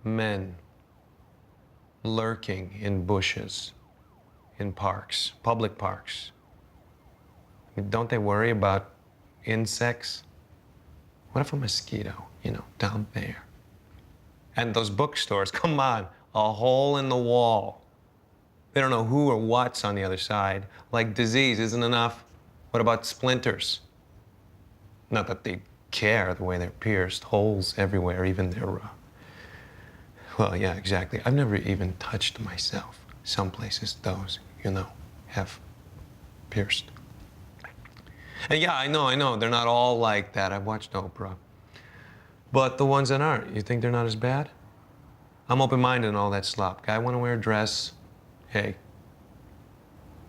men lurking in bushes, in parks, public parks. I mean, don't they worry about insects? What if a mosquito, down there? And those bookstores, come on, a hole in the wall. They don't know who or what's on the other side. Like disease isn't enough. What about splinters? Not that they care the way they're pierced, holes everywhere, even their, well, yeah, exactly. I've never even touched myself. Some places, those, have pierced. And yeah, I know, they're not all like that. I've watched Oprah. But the ones that aren't, you think they're not as bad? I'm open-minded and all that slop. Guy wanna wear a dress, hey,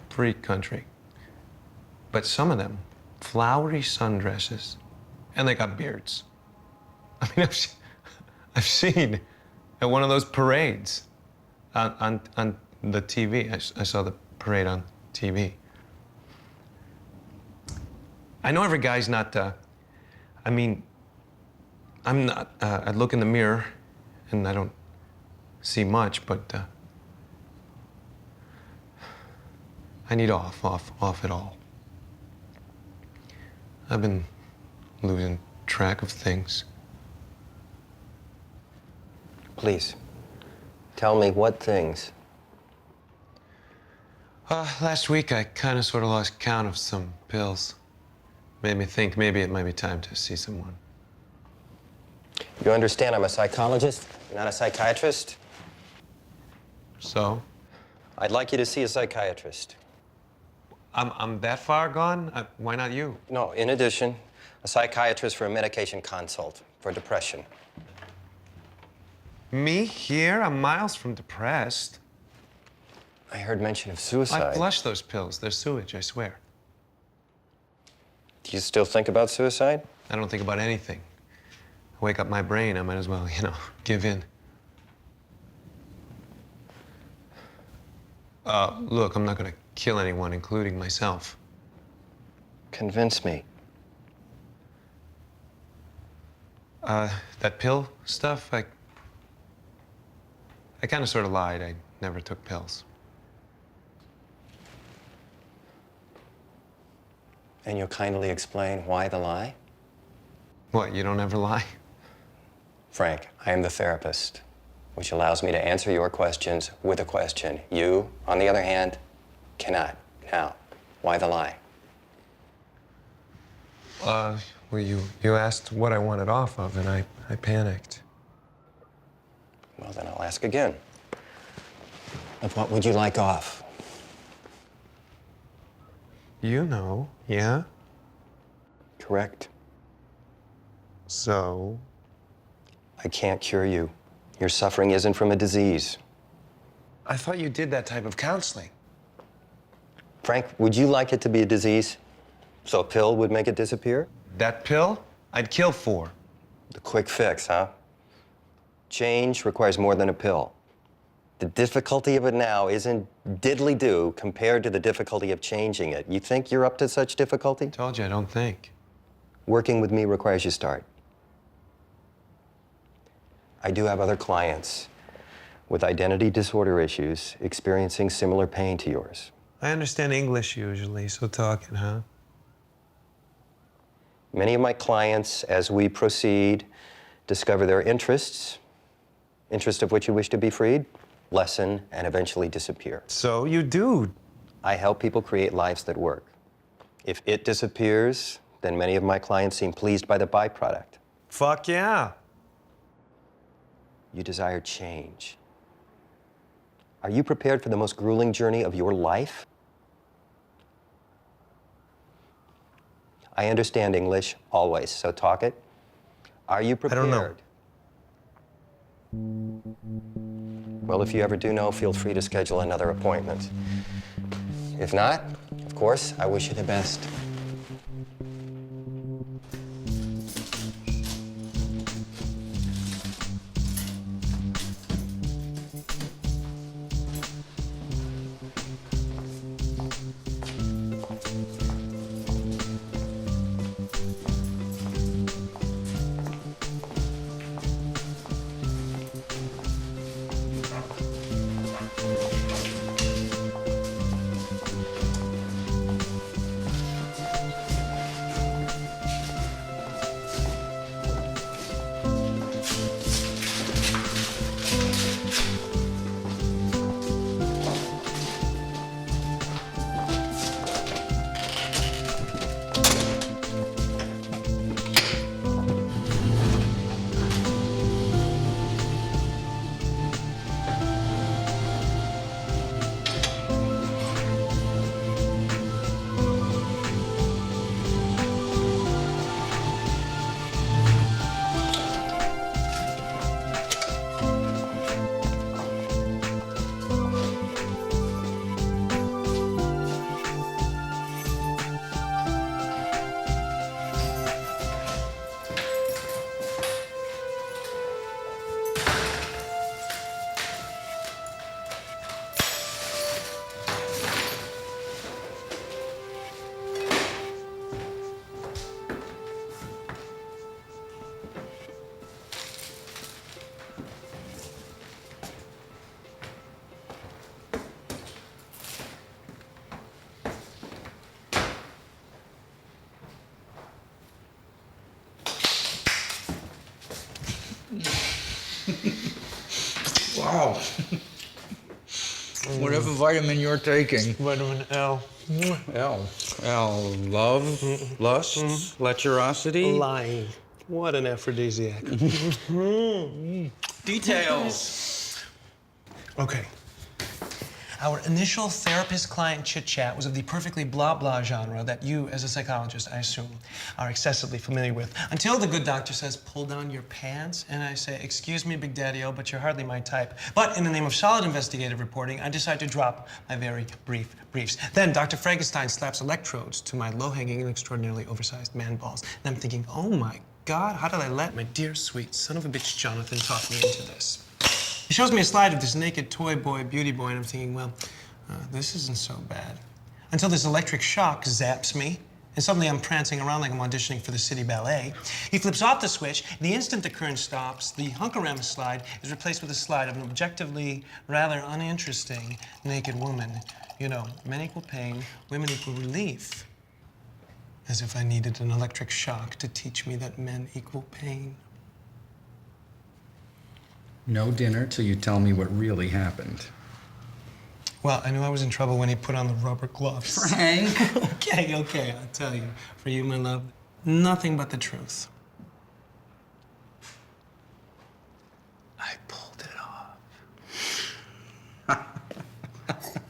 free country. But some of them, flowery sundresses, and they got beards. I mean, I've seen at one of those parades on the TV. I saw the parade on TV. I know every guy's not, I'm not, I look in the mirror and I don't see much, but I need off it all. I've been losing track of things. Please, tell me what things? Last week I kind of sort of lost count of some pills. Made me think maybe it might be time to see someone. You understand I'm a psychologist, not a psychiatrist? So? I'd like you to see a psychiatrist. I'm that far gone? Why not you? No, in addition, a psychiatrist for a medication consult for depression. Me here? I'm miles from depressed. I heard mention of suicide. I flushed those pills. They're sewage, I swear. Do you still think about suicide? I don't think about anything. I wake up my brain, I might as well, give in. Look, I'm not gonna kill anyone, including myself. Convince me. That pill stuff, I kind of sort of lied. I never took pills. And you'll kindly explain why the lie? What, you don't ever lie? Frank, I am the therapist, which allows me to answer your questions with a question. You, on the other hand, cannot. Now, why the lie? Well, you asked what I wanted off of, and I panicked. Well, then I'll ask again. Of what would you like off? Yeah? Correct. So? I can't cure you. Your suffering isn't from a disease. I thought you did that type of counseling. Frank, would you like it to be a disease? So a pill would make it disappear? That pill, I'd kill for. The quick fix, huh? Change requires more than a pill. The difficulty of it now isn't diddly-do compared to the difficulty of changing it. You think you're up to such difficulty? Told you, I don't think. Working with me requires you start. I do have other clients with identity disorder issues experiencing similar pain to yours. I understand English usually, so talking, huh? Many of my clients, as we proceed, discover their interests of which you wish to be freed, lessen, and eventually disappear. So you do. I help people create lives that work. If it disappears, then many of my clients seem pleased by the byproduct. Fuck yeah. You desire change. Are you prepared for the most grueling journey of your life? I understand English, always, so talk it. Are you prepared? I don't know. Well, if you ever do know, feel free to schedule another appointment. If not, of course, I wish you the best. Wow. Whatever vitamin you're taking. Vitamin L. L. Love, lust, lecherosity. Lying. What an aphrodisiac. Details. Okay. Our initial therapist-client chit-chat was of the perfectly blah-blah genre that you, as a psychologist, I assume, are excessively familiar with. Until the good doctor says, pull down your pants, and I say, excuse me, Big Daddy-O, but you're hardly my type. But in the name of solid investigative reporting, I decide to drop my very brief briefs. Then Dr. Frankenstein slaps electrodes to my low-hanging and extraordinarily oversized man balls. And I'm thinking, oh my God, how did I let my dear, sweet son of a bitch Jonathan talk me into this? He shows me a slide of this naked toy boy, beauty boy, and I'm thinking, well, this isn't so bad. Until this electric shock zaps me, and suddenly I'm prancing around like I'm auditioning for the city ballet. He flips off the switch. The instant the current stops, the hunkorama slide is replaced with a slide of an objectively rather uninteresting naked woman. You know, men equal pain, women equal relief. As if I needed an electric shock to teach me that men equal pain. No dinner till you tell me what really happened. Well, I knew I was in trouble when he put on the rubber gloves. Frank! Okay, I'll tell you. For you, my love, nothing but the truth. I pulled it off.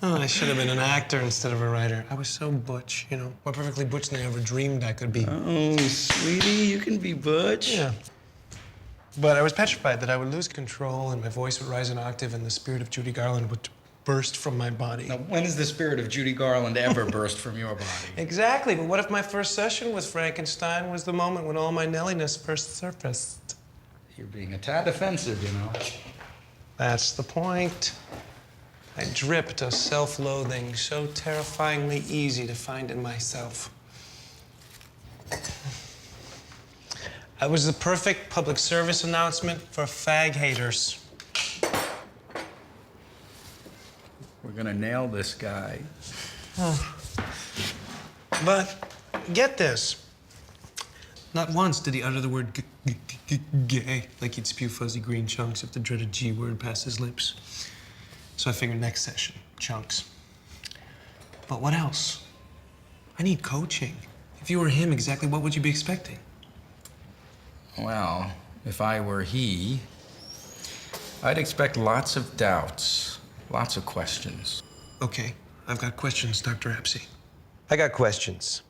Oh, I should have been an actor instead of a writer. I was so butch, you know, more perfectly butch than I ever dreamed I could be. Oh, sweetie, you can be butch. Yeah. But I was petrified that I would lose control and my voice would rise an octave and the spirit of Judy Garland would burst from my body. Now, when has the spirit of Judy Garland ever burst from your body? Exactly, but what if my first session with Frankenstein was the moment when all my Nelliness first surfaced? You're being a tad offensive, you know. That's the point. I dripped a self-loathing so terrifyingly easy to find in myself. I was the perfect public service announcement for fag haters. We're gonna nail this guy. But get this. Not once did he utter the word gay, like he'd spew fuzzy green chunks of the dreaded G word past his lips. So I figured next session, chunks. But what else? I need coaching. If you were him, exactly what would you be expecting? Well, if I were he, I'd expect lots of doubts, lots of questions. Okay, I've got questions, Dr. Apsey. I got questions.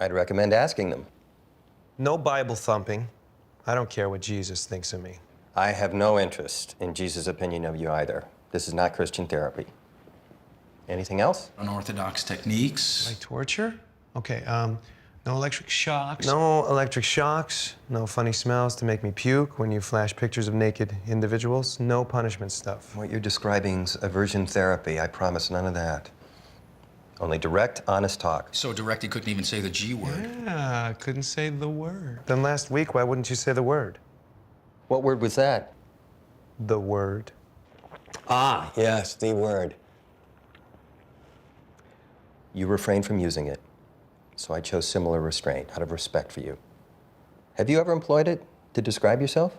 I'd recommend asking them. No Bible thumping. I don't care what Jesus thinks of me. I have no interest in Jesus' opinion of you either. This is not Christian therapy. Anything else? Unorthodox techniques. Like torture? Okay, no electric shocks. No electric shocks. No funny smells to make me puke when you flash pictures of naked individuals. No punishment stuff. What you're describing's aversion therapy. I promise none of that. Only direct, honest talk. So direct he couldn't even say the G word. Yeah, I couldn't say the word. Then last week, why wouldn't you say the word? What word was that? The word. Ah, yes, the word. You refrained from using it, so I chose similar restraint out of respect for you. Have you ever employed it to describe yourself?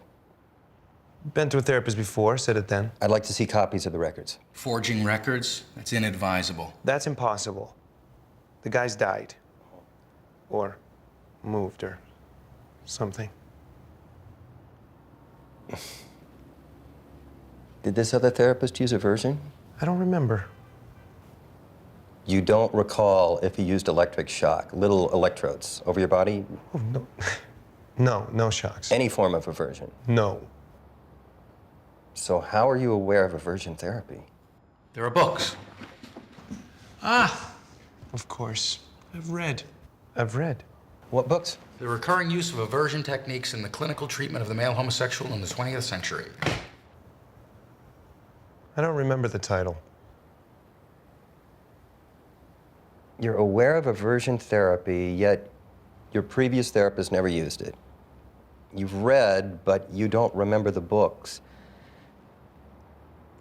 Been to a therapist before, said it then. I'd like to see copies of the records. Forging records? That's inadvisable. That's impossible. The guy's died. Or moved or something. Did this other therapist use aversion? I don't remember. You don't recall if he used electric shock, little electrodes over your body? Oh, no. No shocks. Any form of aversion? No. So how are you aware of aversion therapy? There are books. Ah, of course. I've read. What books? The recurring use of aversion techniques in the clinical treatment of the male homosexual in the 20th century. I don't remember the title. You're aware of aversion therapy, yet your previous therapist never used it. You've read, but you don't remember the books.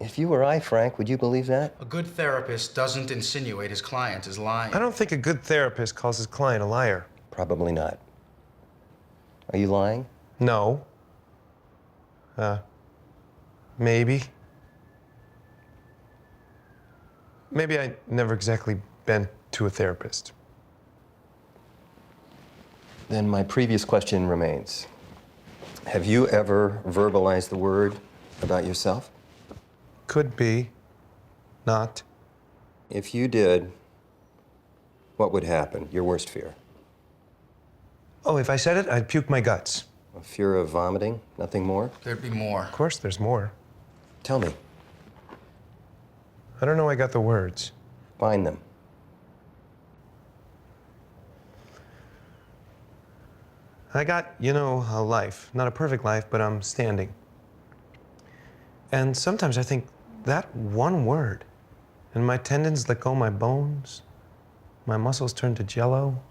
If you were I, Frank, would you believe that? A good therapist doesn't insinuate his client is lying. I don't think a good therapist calls his client a liar. Probably not. Are you lying? No. Maybe. Maybe I never exactly been to a therapist. Then my previous question remains. Have you ever verbalized the word about yourself? Could be. Not. If you did, what would happen? Your worst fear? Oh, if I said it, I'd puke my guts. A fear of vomiting? Nothing more? There'd be more. Of course, there's more. Tell me. I don't know I got the words. Find them. I got, a life. Not a perfect life, but I'm standing. And sometimes I think that one word, and my tendons let go my bones, my muscles turn to jello,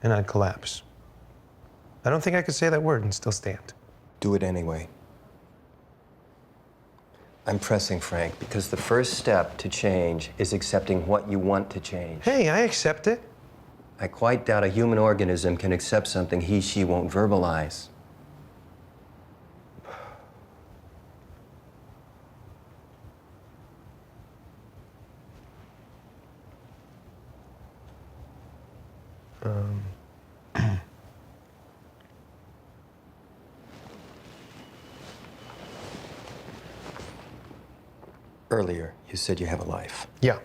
and I'd collapse. I don't think I could say that word and still stand. Do it anyway. I'm pressing, Frank, because the first step to change is accepting what you want to change. Hey, I accept it. I quite doubt a human organism can accept something she won't verbalize. Earlier, you said you have a life. Yeah.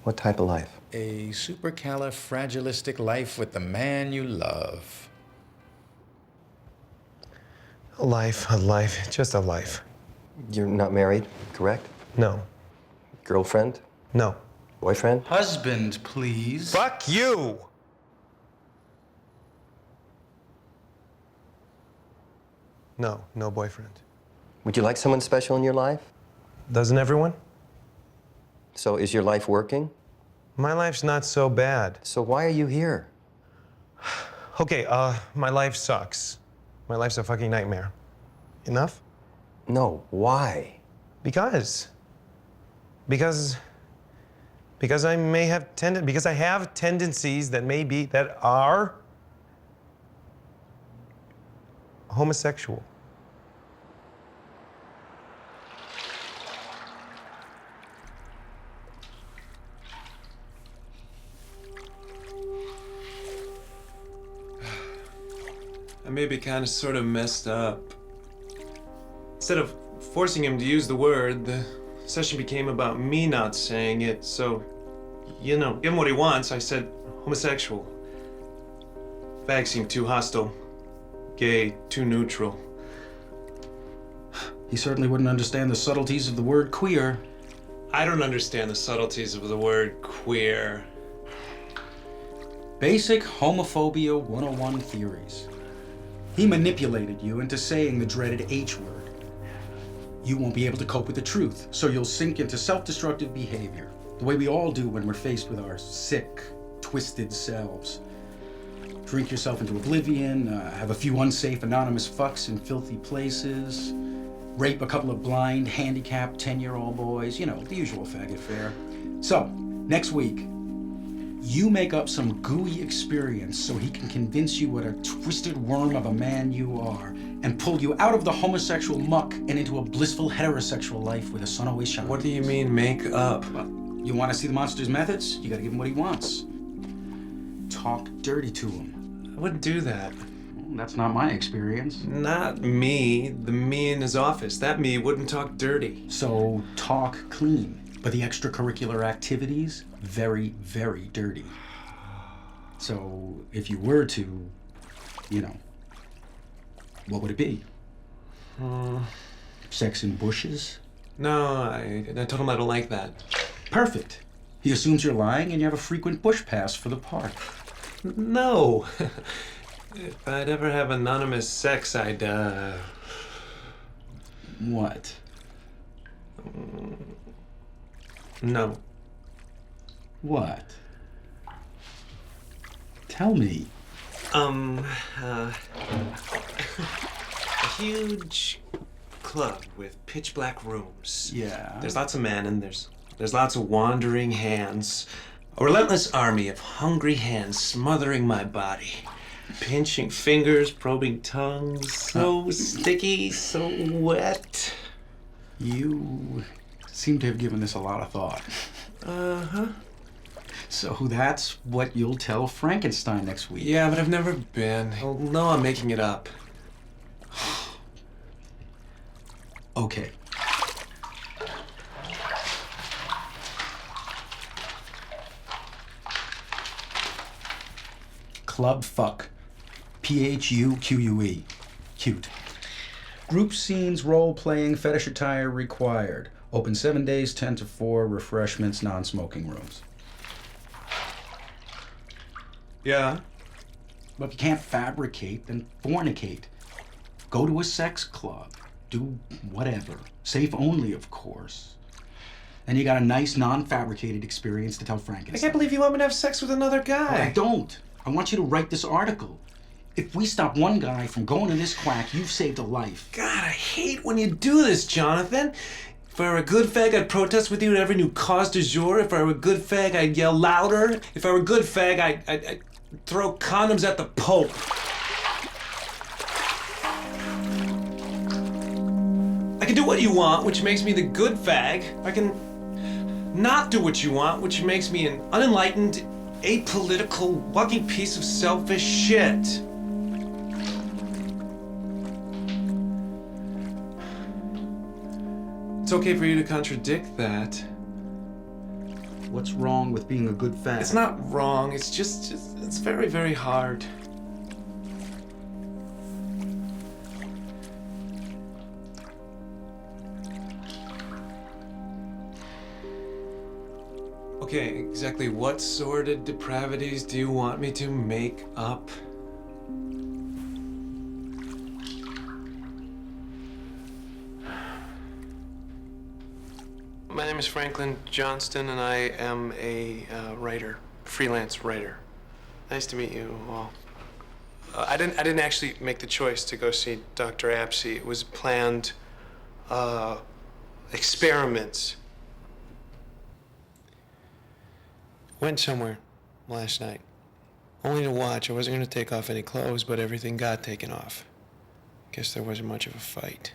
What type of life? A supercalifragilistic life with the man you love. A life, just a life. You're not married, correct? No. Girlfriend? No. Boyfriend? Husband, please. Fuck you! No, no boyfriend. Would you like someone special in your life? Doesn't everyone? So is your life working? My life's not so bad. So why are you here? Okay, my life sucks. My life's a fucking nightmare. Enough? No, why? Because I may have because I have tendencies that are homosexual. I may be kind of sort of messed up. Instead of forcing him to use the word, the session became about me not saying it, so, give him what he wants. I said homosexual. Fag seemed too hostile. Gay, too neutral. He certainly wouldn't understand the subtleties of the word queer. I don't understand the subtleties of the word queer. Basic homophobia 101 theories. He manipulated you into saying the dreaded H word. You won't be able to cope with the truth, so you'll sink into self-destructive behavior, the way we all do when we're faced with our sick, twisted selves. Drink yourself into oblivion, have a few unsafe anonymous fucks in filthy places, rape a couple of blind, handicapped 10-year-old boys, the usual faggot fare. So, next week, you make up some gooey experience so he can convince you what a twisted worm of a man you are and pull you out of the homosexual muck and into a blissful heterosexual life where the sun always shines. What do you mean, make up? Well, you want to see the monster's methods? You gotta give him what he wants. Talk dirty to him. I wouldn't do that. Well, that's not my experience. Not me. The me in his office. That me wouldn't talk dirty. So talk clean. But the extracurricular activities, very, very dirty. So if you were to, what would it be? Sex in bushes? No, I told him I don't like that. Perfect. He assumes you're lying and you have a frequent bush pass for the park. No. If I'd ever have anonymous sex, I'd, What? No. What? Tell me. A huge club with pitch black rooms. Yeah. There's lots of men and there's lots of wandering hands. A relentless army of hungry hands smothering my body. Pinching fingers, probing tongues, so sticky, so wet. You seem to have given this a lot of thought. Uh-huh. So that's what you'll tell Frankenstein next week. Yeah, but I've never been. He'll know I'm making it up. Okay. Club fuck. Phuque. Cute. Group scenes, role-playing, fetish attire required. Open 7 days, 10 to 4, refreshments, non-smoking rooms. Yeah? But if you can't fabricate, then fornicate. Go to a sex club. Do whatever. Safe only, of course. And you got a nice, non-fabricated experience to tell I Frankenstein. can't believe you want me to have sex with another Well, I guy. don't. I want you to write this article. If we stop one guy from going to this quack, you've saved a life. God, I hate when you do this, Jonathan. If I were a good fag, I'd protest with you at every new cause du jour. If I were a good fag, I'd yell louder. If I were a good fag, I'd throw condoms at the Pope. I can do what you want, which makes me the good fag. I can not do what you want, which makes me an unenlightened, apolitical, walking piece of selfish shit. It's okay for you to contradict that. What's wrong with being a good fag? It's not wrong, it's just it's very, very hard. Okay, exactly what sordid depravities do you want me to make up? My name is Franklin Johnston, and I am a writer, freelance writer. Nice to meet you all. I didn't actually make the choice to go see Dr. Apsey. It was a planned experiment. Went somewhere last night, only to watch. I wasn't going to take off any clothes, but everything got taken off. Guess there wasn't much of a fight.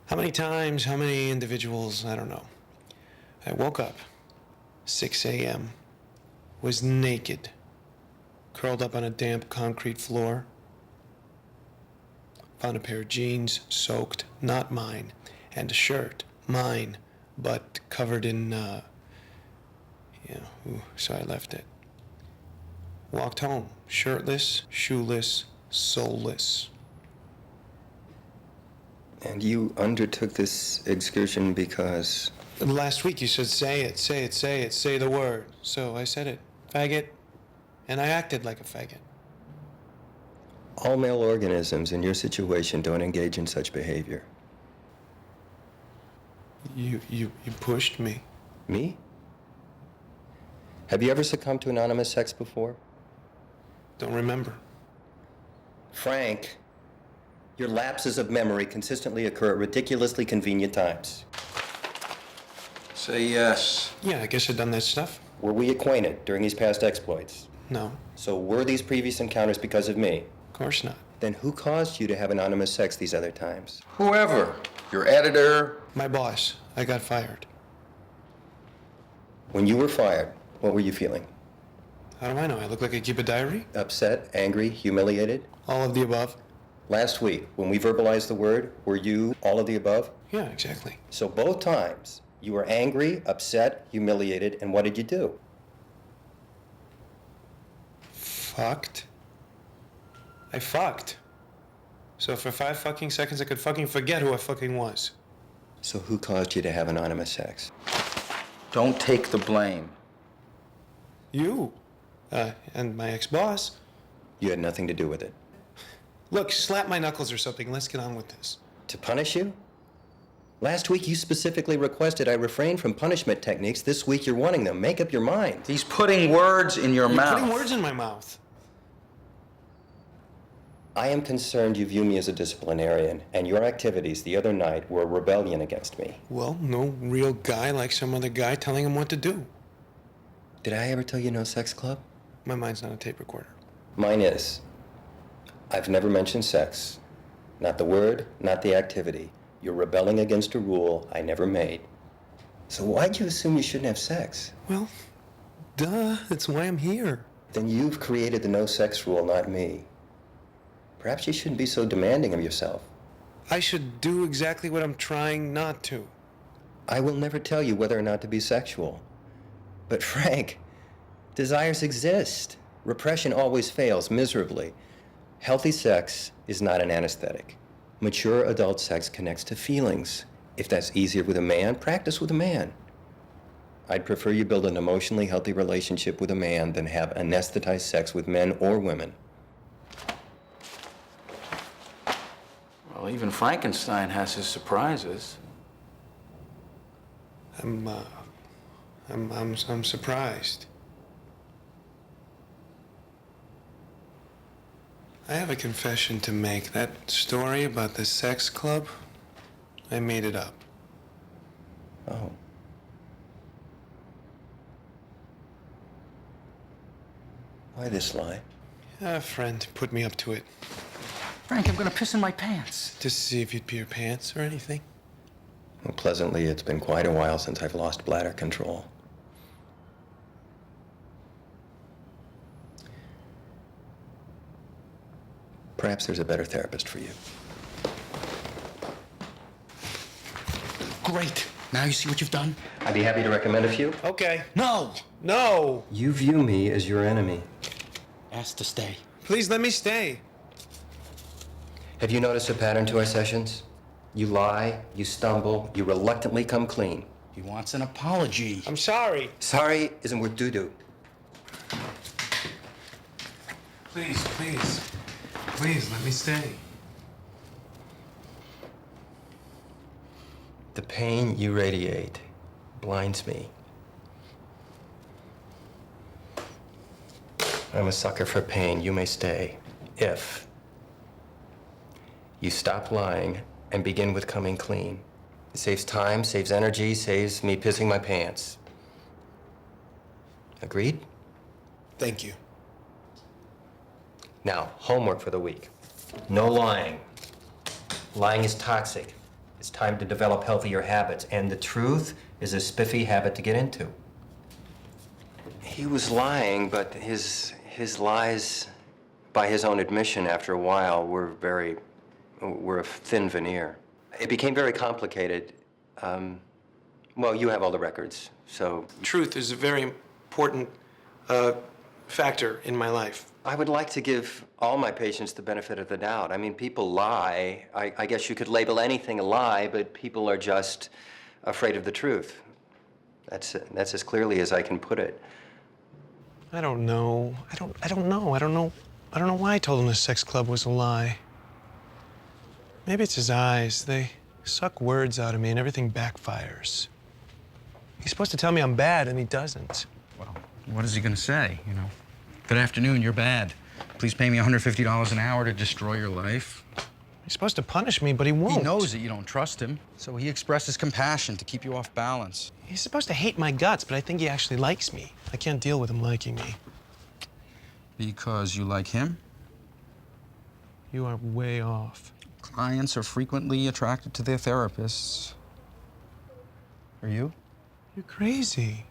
How many times, how many individuals, I don't know. I woke up, 6 a.m., was naked, curled up on a damp concrete floor. Found a pair of jeans, soaked, not mine, and a shirt, mine, but covered in, so I left it. Walked home, shirtless, shoeless, soulless. And you undertook this excursion because... Last week you said, say it, say the word. So I said it, faggot, and I acted like a faggot. All male organisms in your situation don't engage in such behavior. You pushed me. Me? Have you ever succumbed to anonymous sex before? Don't remember. Frank, your lapses of memory consistently occur at ridiculously convenient times. Say yes. Yeah, I guess I've done that stuff. Were we acquainted during these past exploits? No, So were these previous encounters because of me? of course not. Then who caused you to have anonymous sex these other times? Whoever. Your editor. My boss, I got fired. When you were fired, what were you feeling? How do I know? I look like I keep a diary? Upset, angry, humiliated? All of the above? Last week, when we verbalized the word, were you all of the above? Yeah, exactly. So both times, you were angry, upset, humiliated, and what did you do? Fucked. I fucked. So for 5 fucking seconds, I could fucking forget who I fucking was. So who caused you to have anonymous sex? Don't take the blame. You. And my ex-boss. You had nothing to do with it. Look, slap my knuckles or something. Let's get on with this. To punish you? Last week you specifically requested I refrain from punishment techniques. This week you're wanting them. Make up your mind. He's putting words in your You're mouth. putting words in my mouth. I am concerned you view me as a disciplinarian, and your activities the other night were a rebellion against me. Well, no real guy like some other guy telling him what to do. Did I ever tell you no sex club? My mind's not a tape recorder. Mine is. I've never mentioned sex. Not the word, not the activity. You're rebelling against a rule I never made. So why'd you assume you shouldn't have sex? Well, duh, that's why I'm here. Then you've created the no sex rule, not me. Perhaps you shouldn't be so demanding of yourself. I should do exactly what I'm trying not to. I will never tell you whether or not to be sexual. But Frank, desires exist. Repression always fails miserably. Healthy sex is not an anesthetic. Mature adult sex connects to feelings. If that's easier with a man, practice with a man. I'd prefer you build an emotionally healthy relationship with a man than have anesthetized sex with men or women. Well, even Frankenstein has his surprises. I'm surprised. I have a confession to make. That story about the sex club, I made it up. Oh. Why this lie? A friend put me up to it. Frank, I'm gonna piss in my pants. Just to see if you'd pee your pants or anything. Well, pleasantly, it's been quite a while since I've lost bladder control. Perhaps there's a better therapist for you. Great. Now you see what you've done? I'd be happy to recommend a few. Okay. No! No! You view me as your enemy. Ask to stay. Please let me stay. Have you noticed a pattern to our sessions? You lie, you stumble, you reluctantly come clean. He wants an apology. I'm sorry. Sorry isn't worth doo-doo. Please, please. Please let me stay. The pain you radiate blinds me. I'm a sucker for pain. You may stay if you stop lying and begin with coming clean. It saves time, saves energy, saves me pissing my pants. Agreed? Thank you. Now, homework for the week. No lying. Lying is toxic. It's time to develop healthier habits, and the truth is a spiffy habit to get into. He was lying, but his lies, by his own admission after a while, were a thin veneer. It became very complicated. Well, you have all the records, so... Truth is a very important factor in my life. I would like to give all my patients the benefit of the doubt. I mean, people lie. I guess you could label anything a lie, but people are just afraid of the truth. That's as clearly as I can put it. I don't know. I don't know why I told him the sex club was a lie. Maybe it's his eyes. They suck words out of me and everything backfires. He's supposed to tell me I'm bad and he doesn't. Well, what is he gonna say, you know? Good afternoon, you're bad. Please pay me $150 an hour to destroy your life. He's supposed to punish me, but he won't. He knows that you don't trust him, so he expresses compassion to keep you off balance. He's supposed to hate my guts, but I think he actually likes me. I can't deal with him liking me. Because you like him? You are way off. Clients are frequently attracted to their therapists. Are you? You're crazy.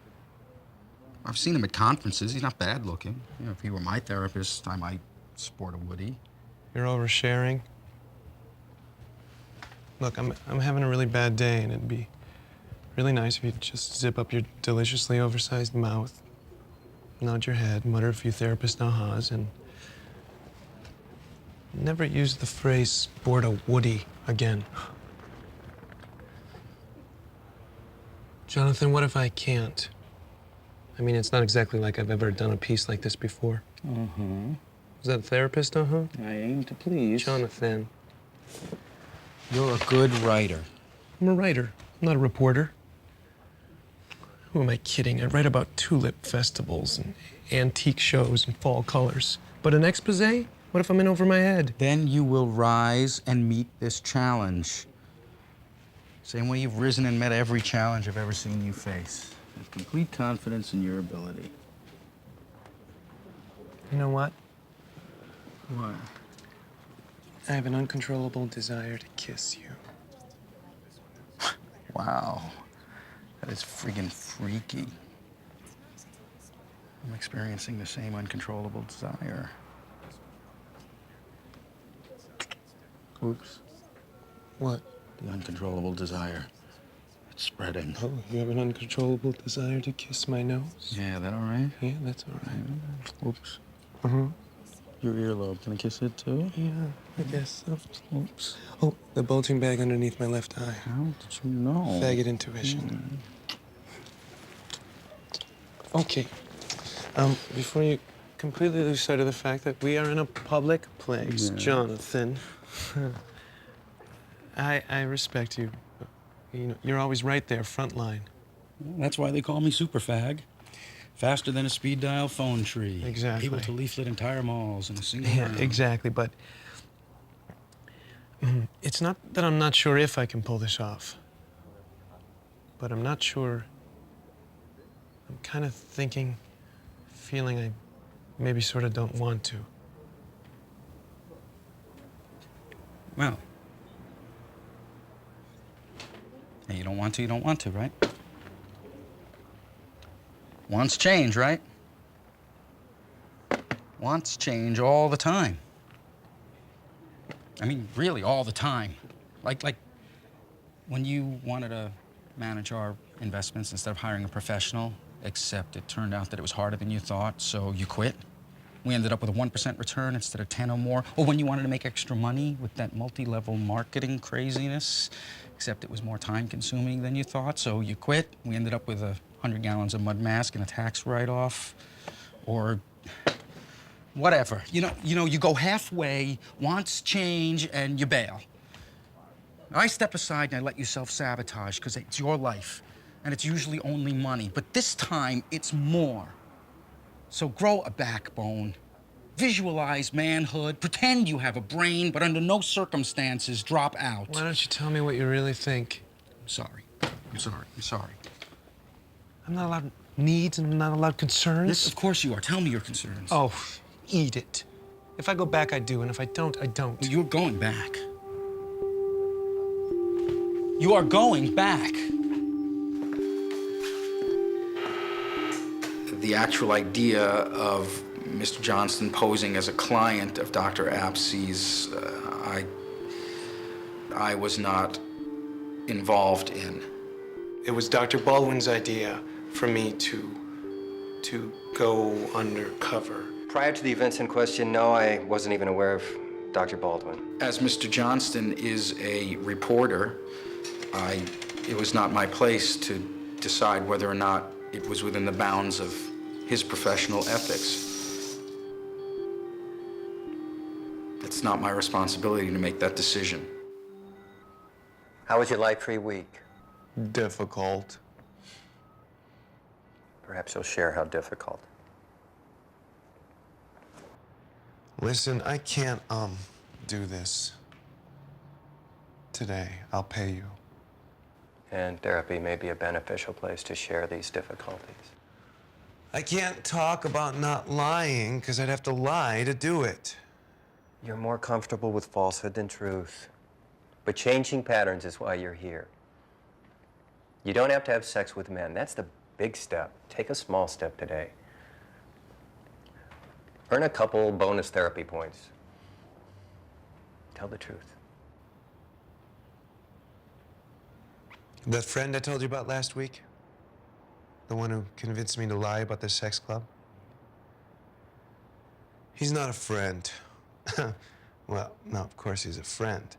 I've seen him at conferences. He's not bad looking. You know, if he were my therapist, I might sport a Woody. You're oversharing. Look, I'm having a really bad day, and it'd be really nice if you'd just zip up your deliciously oversized mouth, nod your head, mutter a few therapist ahas, and never use the phrase sport a Woody again. Jonathan, what if I can't? I mean, it's not exactly like I've ever done a piece like this before. Mm-hmm. Is that a therapist, uh-huh? I aim to please. Jonathan. You're a good writer. I'm a writer, I'm not a reporter. Who am I kidding? I write about tulip festivals and antique shows and fall colors. But an expose? What if I'm in over my head? Then you will rise and meet this challenge. Same way you've risen and met every challenge I've ever seen you face. I have complete confidence in your ability. You know what? What? I have an uncontrollable desire to kiss you. Wow. That is friggin' freaky. I'm experiencing the same uncontrollable desire. Oops. What? The uncontrollable desire. It's spreading. Oh, you have an uncontrollable desire to kiss my nose? Yeah, that all right? Yeah, that's all right. Oops. Mm-hmm. Your earlobe. Can I kiss it too? Yeah, I guess so. Oops. Oh, the bulging bag underneath my left eye. How did you know? Faggot intuition. Okay. Before you completely lose sight of the fact that we are in a public place, Yeah. Jonathan, I respect you. You know, you're always right there, front line. That's why they call me super fag. Faster than a speed dial phone tree. Exactly. Able to leaflet entire malls in a single Yeah, round. exactly, but it's not that I'm not sure if I can pull this off, but I'm not sure. I'm kind of thinking, feeling I maybe sort of don't want to. Well. Hey, you don't want to, right? Wants change, right? Wants change all the time. I mean, really, all the time. Like when you wanted to manage our investments instead of hiring a professional, except it turned out that it was harder than you thought, so you quit. We ended up with a 1% return instead of 10 or more. Or when you wanted to make extra money with that multi-level marketing craziness, except it was more time-consuming than you thought, so you quit. We ended up with 100 gallons of mud mask and a tax write-off. Or whatever. You know, you go halfway, wants change, and you bail. I step aside and I let you self-sabotage because it's your life, and it's usually only money. But this time, it's more. So grow a backbone, visualize manhood, pretend you have a brain, but under no circumstances drop out. Why don't you tell me what you really think? I'm sorry. I'm not allowed needs and I'm not allowed concerns? Yes, of course you are. Tell me your concerns. Oh, eat it. If I go back, I do, and if I don't, I don't. You're going back. You are going back. The actual idea of Mr. Johnston posing as a client of Dr. Apsey's, I was not involved in. It was Dr. Baldwin's idea for me to go undercover. Prior to the events in question, no, I wasn't even aware of Dr. Baldwin. As Mr. Johnston is a reporter, it was not my place to decide whether or not it was within the bounds of his professional ethics. It's not my responsibility to make that decision. How was your life-free week? Difficult. Perhaps you'll share how difficult. Listen, I can't, do this today. I'll pay you. And therapy may be a beneficial place to share these difficulties. I can't talk about not lying because I'd have to lie to do it. You're more comfortable with falsehood than truth. But changing patterns is why you're here. You don't have to have sex with men. That's the big step. Take a small step today. Earn a couple bonus therapy points. Tell the truth. That friend I told you about last week? The one who convinced me to lie about the sex club? He's not a friend. Well, no, of course he's a friend.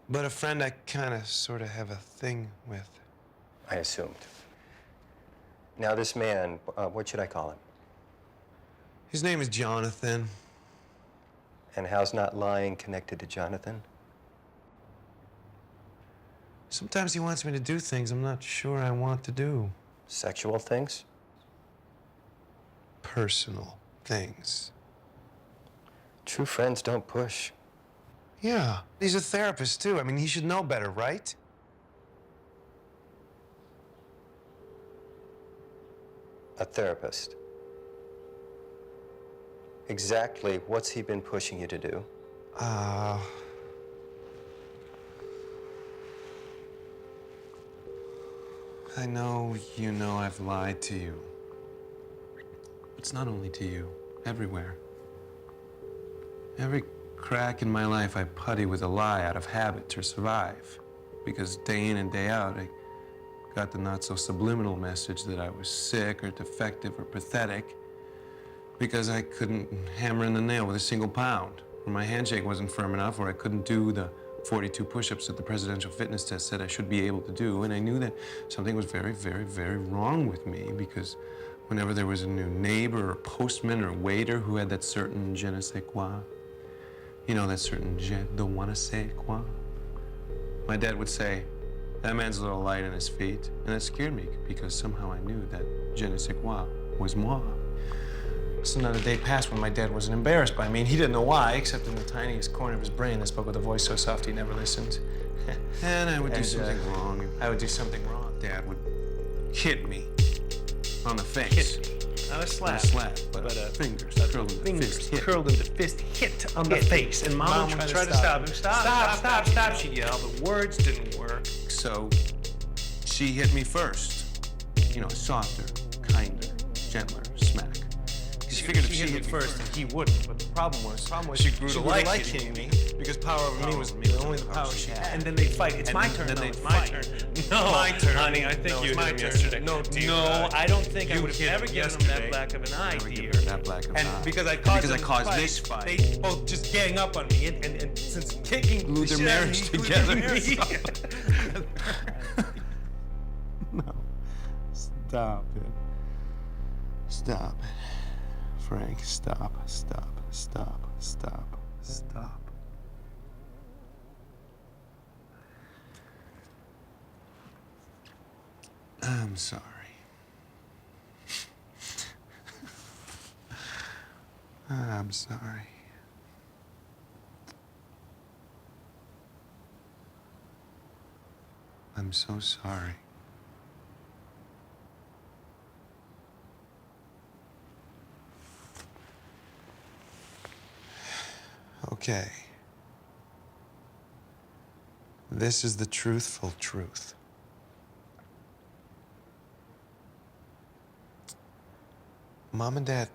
But a friend I kind of, sort of have a thing with. I assumed. Now this man, what should I call him? His name is Jonathan. And how's not lying connected to Jonathan? Sometimes he wants me to do things I'm not sure I want to do. Sexual things? Personal things. True friends don't push. Yeah, he's a therapist too. I mean, he should know better, right? A therapist. exactly what's he been pushing you to do? I know you know I've lied to you. It's not only to you, everywhere. Every crack in my life, I putty with a lie out of habit to survive. Because day in and day out, I got the not-so-subliminal message that I was sick or defective or pathetic because I couldn't hammer in the nail with a single pound, or my handshake wasn't firm enough, or I couldn't do the 42 push-ups that the presidential fitness test said I should be able to do. And I knew that something was very, very, very wrong with me because whenever there was a new neighbor or postman or waiter who had that certain je ne sais quoi, you know, that certain je ne sais quoi, my dad would say, that man's a little light on his feet. And that scared me because somehow I knew that je ne sais quoi was moi. So not a day passed when my dad wasn't embarrassed by me, and he didn't know why, except in the tiniest corner of his brain that spoke with a voice so soft he never listened. And I would do something wrong. I would do something wrong. Dad would hit me on the face. Hit me. Not a slap. Not a slap, but fingers curled in the fist. Hit. Curled into fist, hit on the face. And Mom would try to stop him. Stop, she'd yell. The words didn't work. So she hit me first. You know, a softer, kinder, gentler smack. She figured if she hit me first, then he wouldn't. But the problem was she grew to like hitting me because power over me was only the power she had. And then they'd fight. It's my turn. It's my turn. No, my turn. Honey, I think you hit him yesterday. No, I don't think I would have ever given him that black of an eye, dear. That black of an eye. And because I caused this fight, they both just gang up on me. And since kicking glued their marriage together. No. Stop it. Stop it. Frank, stop. I'm sorry. I'm sorry. I'm so sorry. Okay. This is the truthful truth. Mom and Dad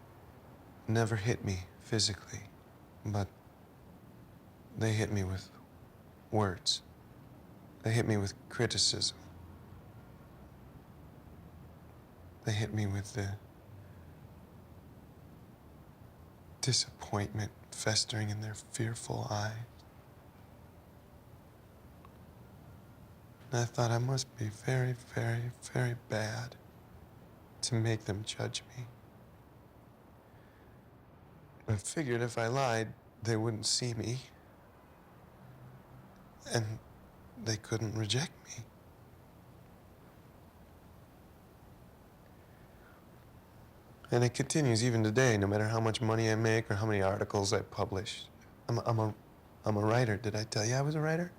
never hit me physically, but they hit me with words. They hit me with criticism. They hit me with the disappointment festering in their fearful eyes. And I thought I must be very, very, very bad to make them judge me. I figured if I lied, they wouldn't see me. And they couldn't reject me. And it continues even today, no matter how much money I make or how many articles I publish. I'm a writer. Did I tell you I was a writer?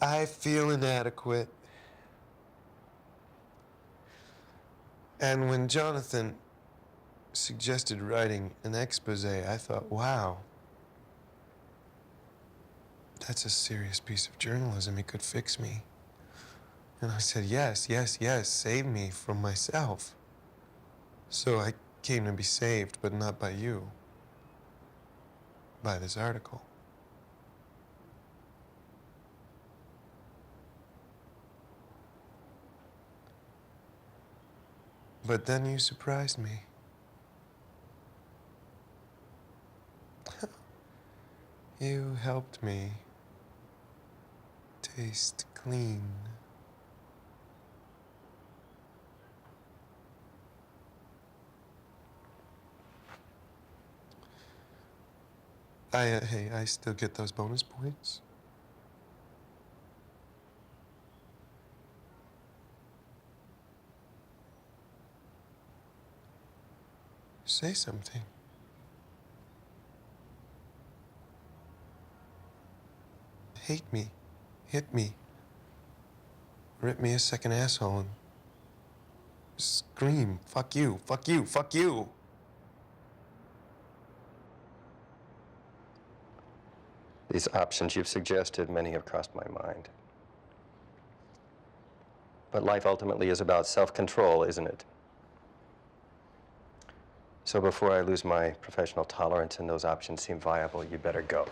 I feel inadequate. And when Jonathan suggested writing an expose, I thought, wow, that's a serious piece of journalism. He could fix me. And I said, yes, save me from myself. So I came to be saved, but not by you, by this article. But then you surprised me. You helped me taste clean. Hey, I still get those bonus points. Say something. Hate me, hit me, rip me a second asshole, and scream, fuck you, fuck you, fuck you. These options you've suggested, many have crossed my mind. But life ultimately is about self-control, isn't it? So before I lose my professional tolerance and those options seem viable, you better go.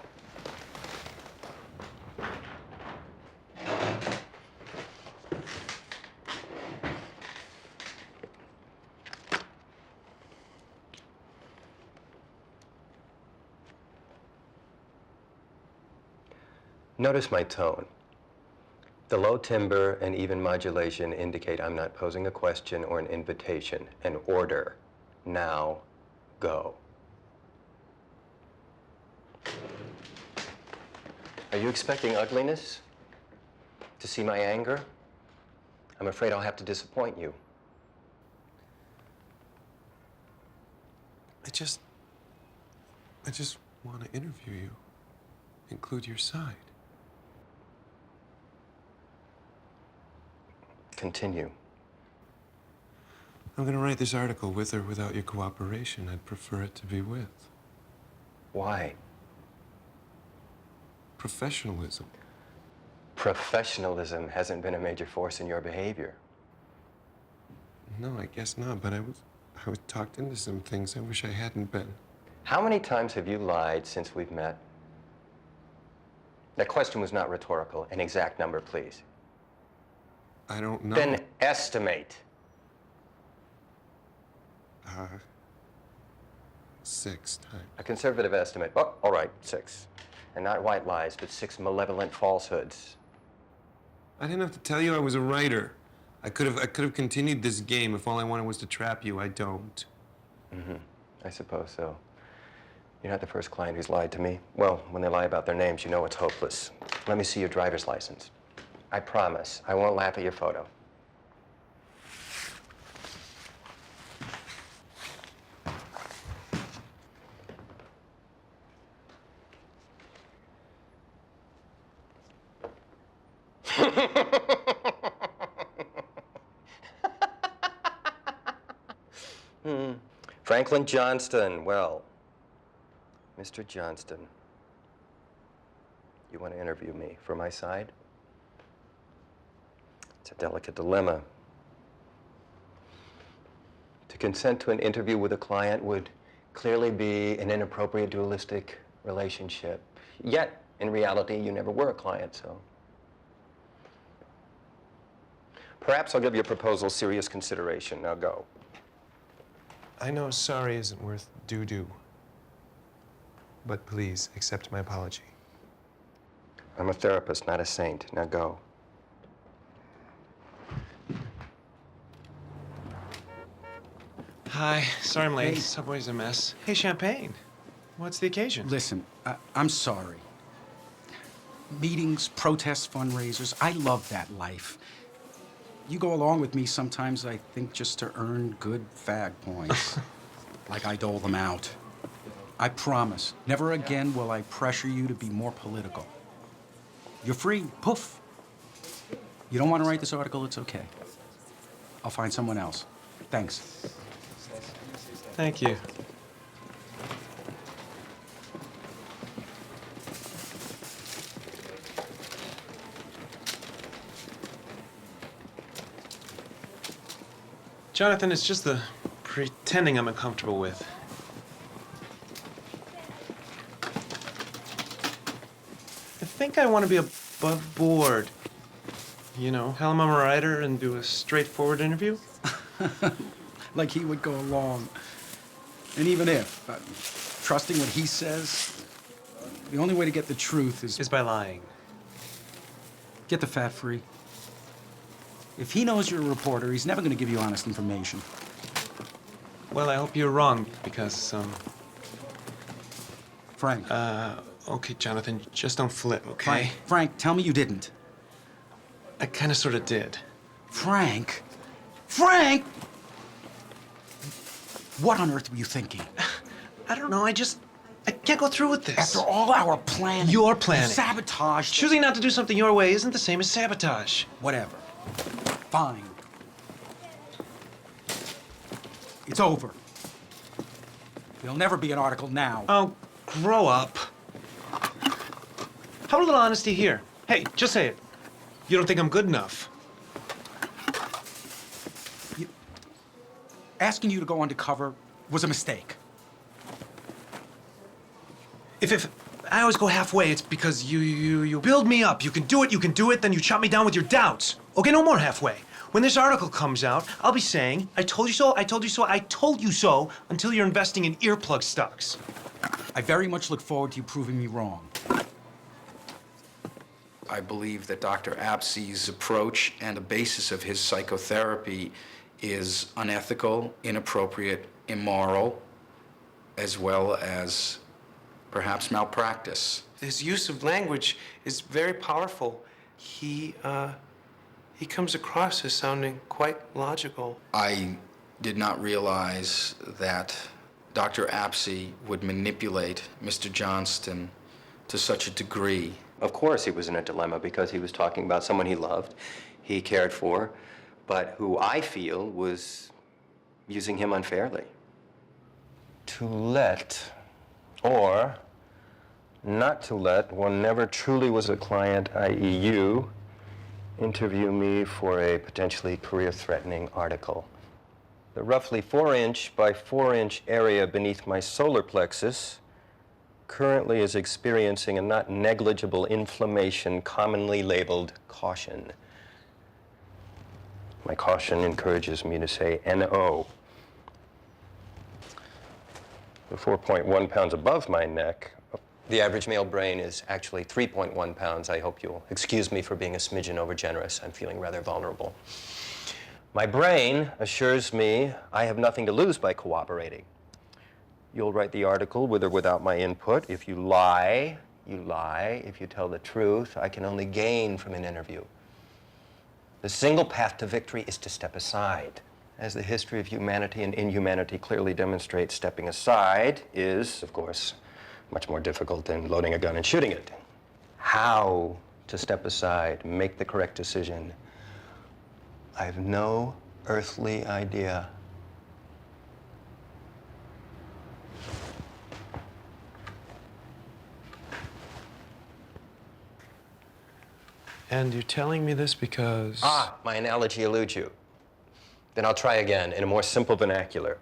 Notice my tone. The low timbre and even modulation indicate I'm not posing a question or an invitation, an order. Now, go. Are you expecting ugliness? To see my anger? I'm afraid I'll have to disappoint you. I just want to interview you. Include your side. Continue. I'm gonna write this article with or without your cooperation. I'd prefer it to be with. Why? Professionalism. Professionalism hasn't been a major force in your behavior. No, I guess not, but I was talked into some things I wish I hadn't been. How many times have you lied since we've met? That question was not rhetorical. An exact number, please. I don't know. Then estimate. 6 times. A conservative estimate. Oh, all right, 6. And not white lies, but 6 malevolent falsehoods. I didn't have to tell you I was a writer. I could have continued this game if all I wanted was to trap you. I don't. I suppose so. You're not the first client who's lied to me. Well, when they lie about their names, you know it's hopeless. Let me see your driver's license. I promise I won't laugh at your photo. Franklin Johnston. Well, Mr. Johnston, you want to interview me for my side? It's a delicate dilemma. To consent to an interview with a client would clearly be an inappropriate dualistic relationship. Yet, in reality, you never were a client, so. Perhaps I'll give your proposal serious consideration. Now go. I know sorry isn't worth doo-doo. But please, accept my apology. I'm a therapist, not a saint. Now go. Hi, sorry I'm late. Hey. Subway's a mess. Hey, Champagne. What's the occasion? Listen, I'm sorry. Meetings, protests, fundraisers, I love that life. You go along with me sometimes, I think, just to earn good fag points. Like I dole them out. I promise, never again will I pressure you to be more political. You're free, poof. You don't want to write this article, it's okay. I'll find someone else. Thanks. Thank you. Jonathan, it's just the pretending I'm uncomfortable with. I think I want to be above board. You know, tell him I'm a writer and do a straightforward interview. Like he would go along. And even if, trusting what he says, the only way to get the truth is By lying. get the fat free. If he knows you're a reporter, he's never going to give you honest information. Well, I hope you're wrong, because, Frank. okay, Jonathan, just don't flip, okay? Frank, tell me you didn't. I kind of sort of did. Frank! What on earth were you thinking? I don't know, I can't go through with this. After all our planning. Your planning. Sabotage. Choosing not to do something your way isn't the same as sabotage. Whatever. Fine. It's over. There'll never be an article now. Oh, grow up. How about a little honesty here? Hey, just say it. You don't think I'm good enough? Asking you to go undercover was a mistake. If I always go halfway, it's because you build me up. You can do it, then you chop me down with your doubts. Okay, no more halfway. When this article comes out, I'll be saying, I told you so, I told you so, I told you so, until you're investing in earplug stocks. I very much look forward to you proving me wrong. I believe that Dr. Apsey's approach and the basis of his psychotherapy is unethical, inappropriate, immoral, as well as perhaps malpractice. His use of language is very powerful. He comes across as sounding quite logical. I did not realize that Dr. Apsey would manipulate Mr. Johnston to such a degree. Of course he was in a dilemma because he was talking about someone he loved, he cared for, but who I feel was using him unfairly. To let or not to let one never truly was a client, i.e. you, interview me for a potentially career-threatening article. The roughly 4-inch by 4-inch area beneath my solar plexus currently is experiencing a not negligible inflammation commonly labeled caution. My caution encourages me to say NO. The 4.1 pounds above my neck, the average male brain is actually 3.1 pounds. I hope you'll excuse me for being a smidgen overgenerous. I'm feeling rather vulnerable. My brain assures me I have nothing to lose by cooperating. You'll write the article with or without my input. If you lie, you lie. If you tell the truth, I can only gain from an interview. The single path to victory is to step aside. As the history of humanity and inhumanity clearly demonstrates, stepping aside is, of course, much more difficult than loading a gun and shooting it. How to step aside, make the correct decision, I have no earthly idea. And you're telling me this because... My analogy eludes you. Then I'll try again in a more simple vernacular.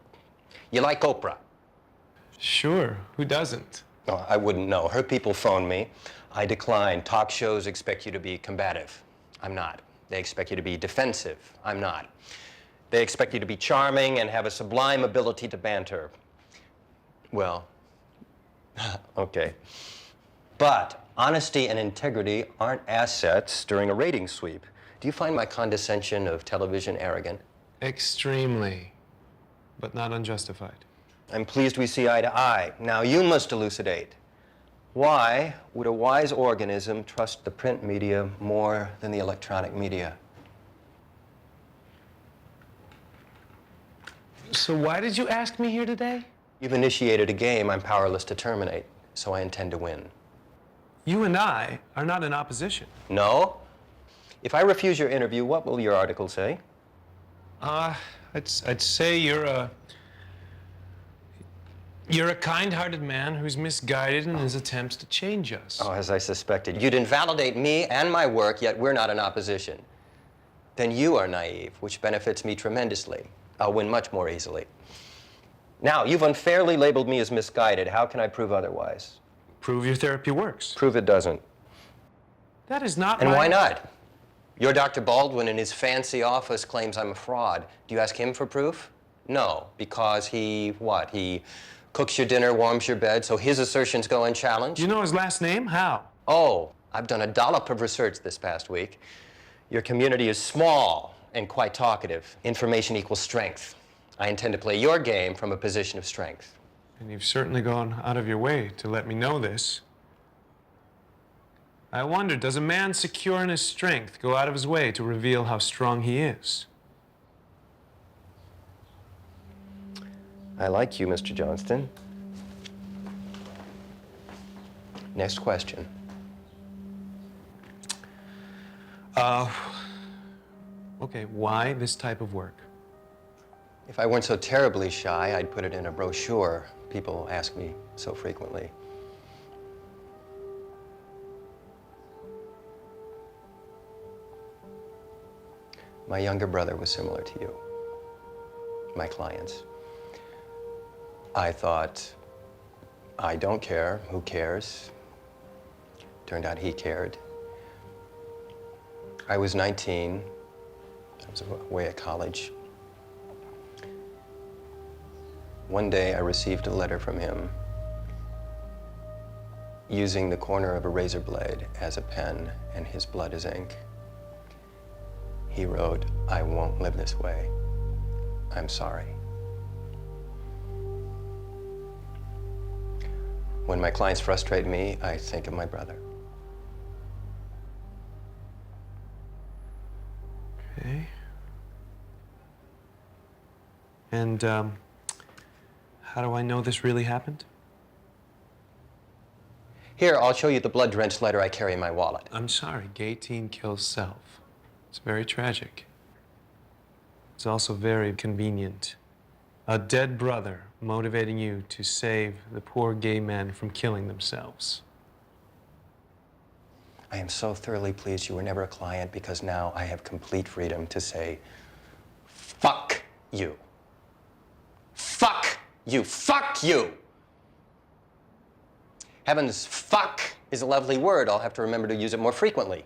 You like Oprah? Sure, who doesn't? No, I wouldn't know. Her people phone me. I decline. Talk shows expect you to be combative. I'm not. They expect you to be defensive. I'm not. They expect you to be charming and have a sublime ability to banter. Well, okay. But honesty and integrity aren't assets during a rating sweep. Do you find my condescension of television arrogant? Extremely, but not unjustified. I'm pleased we see eye to eye. Now you must elucidate. Why would a wise organism trust the print media more than the electronic media? So why did you ask me here today? You've initiated a game I'm powerless to terminate, so I intend to win. You and I are not in opposition. No? If I refuse your interview, what will your article say? I'd say you're a kind-hearted man who's misguided in his attempts to change us. Oh, as I suspected. You'd invalidate me and my work, yet we're not in opposition. Then you are naive, which benefits me tremendously. I'll win much more easily. Now, you've unfairly labeled me as misguided. How can I prove otherwise? Prove your therapy works. Prove it doesn't. That is not And my... why not? Your Dr. Baldwin in his fancy office claims I'm a fraud. Do you ask him for proof? No, because he, what? He cooks your dinner, warms your bed, so his assertions go unchallenged? Do you know his last name? How? Oh, I've done a dollop of research this past week. Your community is small and quite talkative. Information equals strength. I intend to play your game from a position of strength. And you've certainly gone out of your way to let me know this. I wonder, does a man secure in his strength go out of his way to reveal how strong he is? I like you, Mr. Johnston. Next question. Okay, why this type of work? If I weren't so terribly shy, I'd put it in a brochure. People ask me so frequently. My younger brother was similar to you, my clients. I thought, I don't care, who cares? Turned out he cared. I was 19, I was away at college. One day I received a letter from him using the corner of a razor blade as a pen and his blood as ink. He wrote, "I won't live this way. I'm sorry." When my clients frustrate me, I think of my brother. Okay. And, how do I know this really happened? Here, I'll show you the blood-drenched letter I carry in my wallet. I'm sorry, gay teen kills self. It's very tragic. It's also very convenient. A dead brother motivating you to save the poor gay men from killing themselves. I am so thoroughly pleased you were never a client because now I have complete freedom to say, fuck you. Fuck you. Fuck you. Heavens, fuck is a lovely word. I'll have to remember to use it more frequently.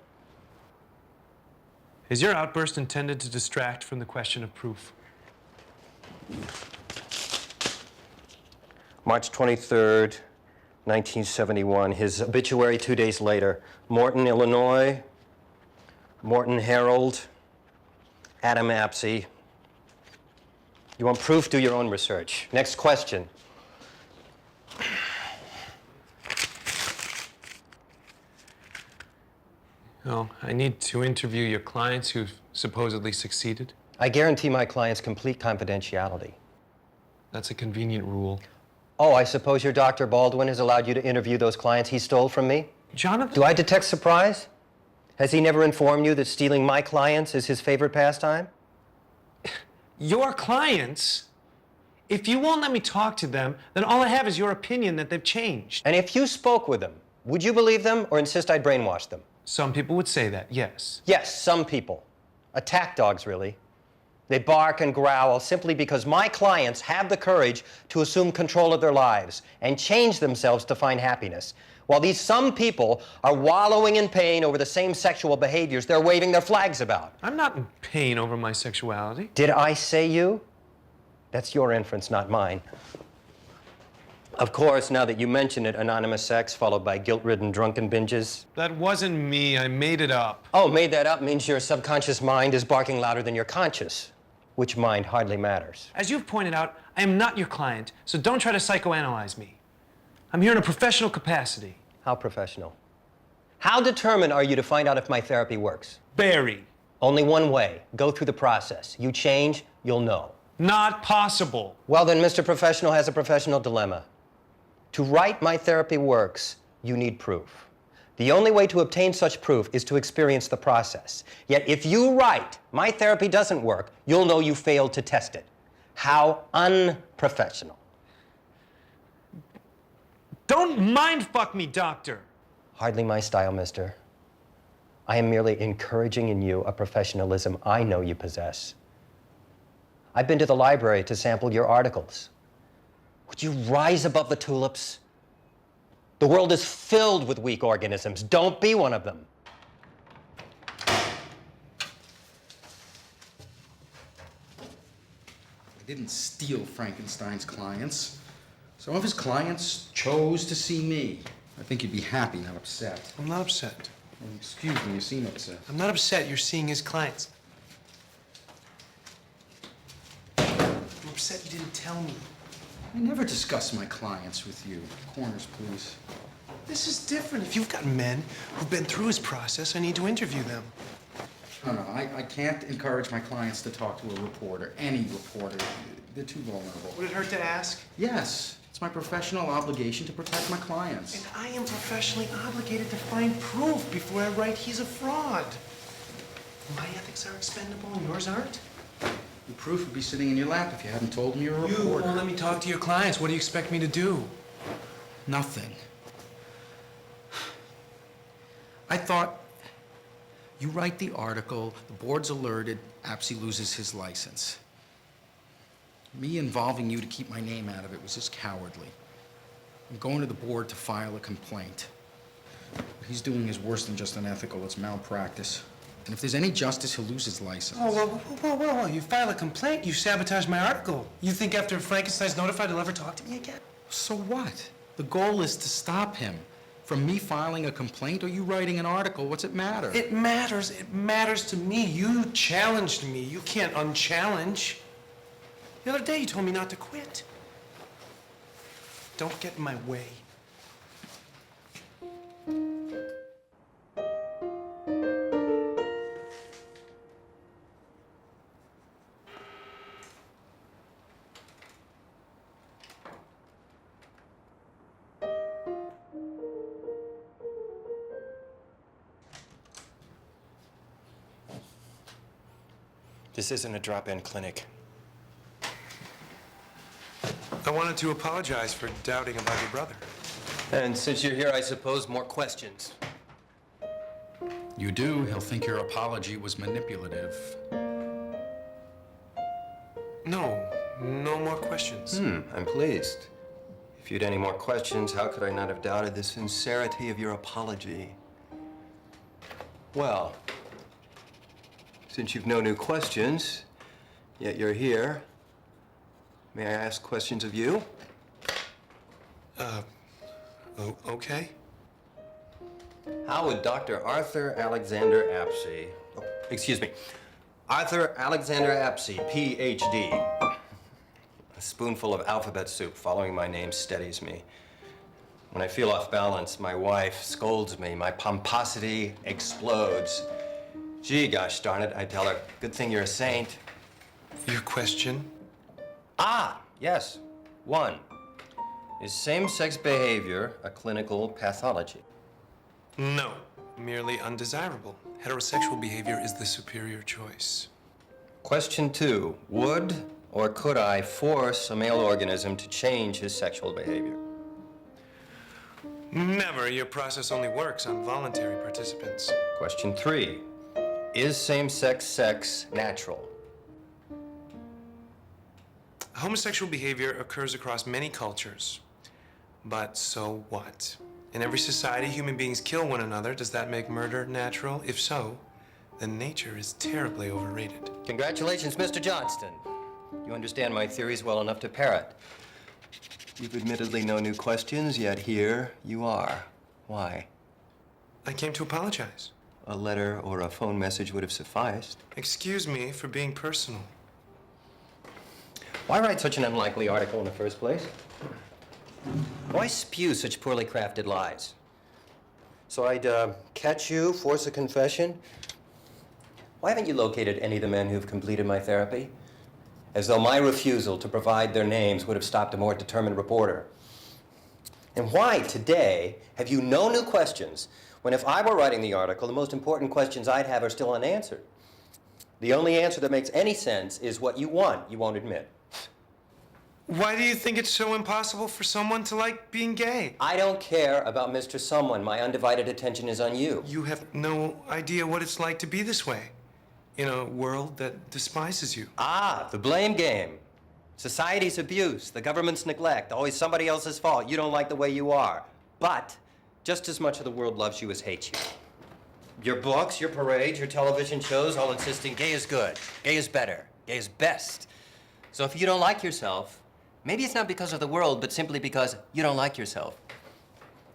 Is your outburst intended to distract from the question of proof? March 23rd, 1971. His obituary 2 days later. Morton, Illinois. Morton Herald. Adam Apsey. You want proof? Do your own research. Next question. Oh, I need to interview your clients who've supposedly succeeded. I guarantee my clients complete confidentiality. That's a convenient rule. Oh, I suppose your Dr. Baldwin has allowed you to interview those clients he stole from me? Jonathan? Do I detect surprise? Has he never informed you that stealing my clients is his favorite pastime? Your clients? If you won't let me talk to them, then all I have is your opinion that they've changed. And if you spoke with them, would you believe them or insist I brainwash them? Some people would say that, yes. Yes, some people. Attack dogs, really. They bark and growl simply because my clients have the courage to assume control of their lives and change themselves to find happiness. While these some people are wallowing in pain over the same sexual behaviors they're waving their flags about. I'm not in pain over my sexuality. Did I say you? That's your inference, not mine. Of course, now that you mention it, anonymous sex followed by guilt-ridden drunken binges. That wasn't me. I made it up. Oh, made that up means your subconscious mind is barking louder than your conscious, which mind hardly matters. As you've pointed out, I am not your client, so don't try to psychoanalyze me. I'm here in a professional capacity. How professional? How determined are you to find out if my therapy works? Very. Only one way. Go through the process. You change, you'll know. Not possible. Well, then Mr. Professional has a professional dilemma. To write my therapy works, you need proof. The only way to obtain such proof is to experience the process. Yet if you write, my therapy doesn't work, you'll know you failed to test it. How unprofessional. Don't mind-fuck me, doctor. Hardly my style, mister. I am merely encouraging in you a professionalism I know you possess. I've been to the library to sample your articles. Would you rise above the tulips? The world is filled with weak organisms. Don't be one of them. I didn't steal Frankenstein's clients. Some of his clients chose to see me. I think you'd be happy, not upset. I'm not upset. Well, excuse me, you seem upset. I'm not upset you're seeing his clients. I'm upset you didn't tell me. I never discuss my clients with you. Corners, please. This is different. If you've got men who've been through his process, I need to interview them. No, I can't encourage my clients to talk to a reporter, any reporter. They're too vulnerable. Would it hurt to ask? Yes, it's my professional obligation to protect my clients. And I am professionally obligated to find proof before I write he's a fraud. My ethics are expendable and yours aren't? The proof would be sitting in your lap if you hadn't told me you were a You reporter. won't let me talk to your clients. What do you expect me to do? Nothing. I thought you write the article, the board's alerted, Apsey loses his license. Me involving you to keep my name out of it was just cowardly. I'm going to the board to file a complaint. What he's doing is worse than just unethical, it's malpractice. And if there's any justice, he'll lose his license. Oh, whoa. You file a complaint, you sabotage my article. You think after Frankenstein's notified he'll ever talk to me again? So what? The goal is to stop him. From me filing a complaint or you writing an article, what's it matter? It matters. It matters to me. You challenged me. You can't unchallenge. The other day you told me not to quit. Don't get in my way. This isn't a drop-in clinic. I wanted to apologize for doubting about your brother. And since you're here, I suppose more questions. You do, he'll think your apology was manipulative. No more questions. I'm pleased. If you'd any more questions, how could I not have doubted the sincerity of your apology? Well, since you've no new questions, yet you're here, may I ask questions of you? Okay. How would Dr. Arthur Alexander Apsey, Arthur Alexander Apsey, Ph.D. A spoonful of alphabet soup following my name steadies me. When I feel off balance, my wife scolds me, my pomposity explodes. Gee, gosh darn it, I tell her, good thing you're a saint. Your question? Ah, yes. 1. Is same-sex behavior a clinical pathology? No. Merely undesirable. Heterosexual behavior is the superior choice. Question 2. Would or could I force a male organism to change his sexual behavior? Never. Your process only works on voluntary participants. Question 3. Is same-sex sex natural? Homosexual behavior occurs across many cultures. But so what? In every society, human beings kill one another. Does that make murder natural? If so, then nature is terribly overrated. Congratulations, Mr. Johnston. You understand my theories well enough to parrot. You've admittedly no new questions, yet here you are. Why? I came to apologize. A letter or a phone message would have sufficed. Excuse me for being personal. Why write such an unlikely article in the first place? Why spew such poorly crafted lies? So I'd catch you, force a confession? Why haven't you located any of the men who've completed my therapy? As though my refusal to provide their names would have stopped a more determined reporter. And why, today, have you no new questions when if I were writing the article, the most important questions I'd have are still unanswered? The only answer that makes any sense is what you want, you won't admit. Why do you think it's so impossible for someone to like being gay? I don't care about Mr. Someone. My undivided attention is on you. You have no idea what it's like to be this way in a world that despises you. Ah, the blame game. Society's abuse, the government's neglect, always somebody else's fault. You don't like the way you are. But just as much of the world loves you as hates you. Your books, your parades, your television shows all insisting gay is good, gay is better, gay is best. So if you don't like yourself, maybe it's not because of the world, but simply because you don't like yourself.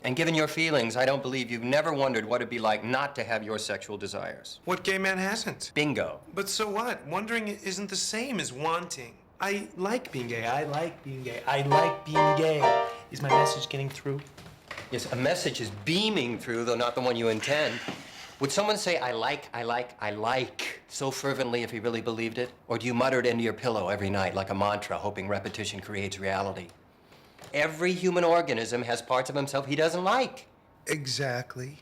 And given your feelings, I don't believe you've never wondered what it'd be like not to have your sexual desires. What gay man hasn't? Bingo. But so what? Wondering isn't the same as wanting. I like being gay. I like being gay. I like being gay. Is my message getting through? Yes, a message is beaming through, though not the one you intend. Would someone say, I like, so fervently if he really believed it? Or do you mutter it into your pillow every night like a mantra, hoping repetition creates reality? Every human organism has parts of himself he doesn't like. Exactly.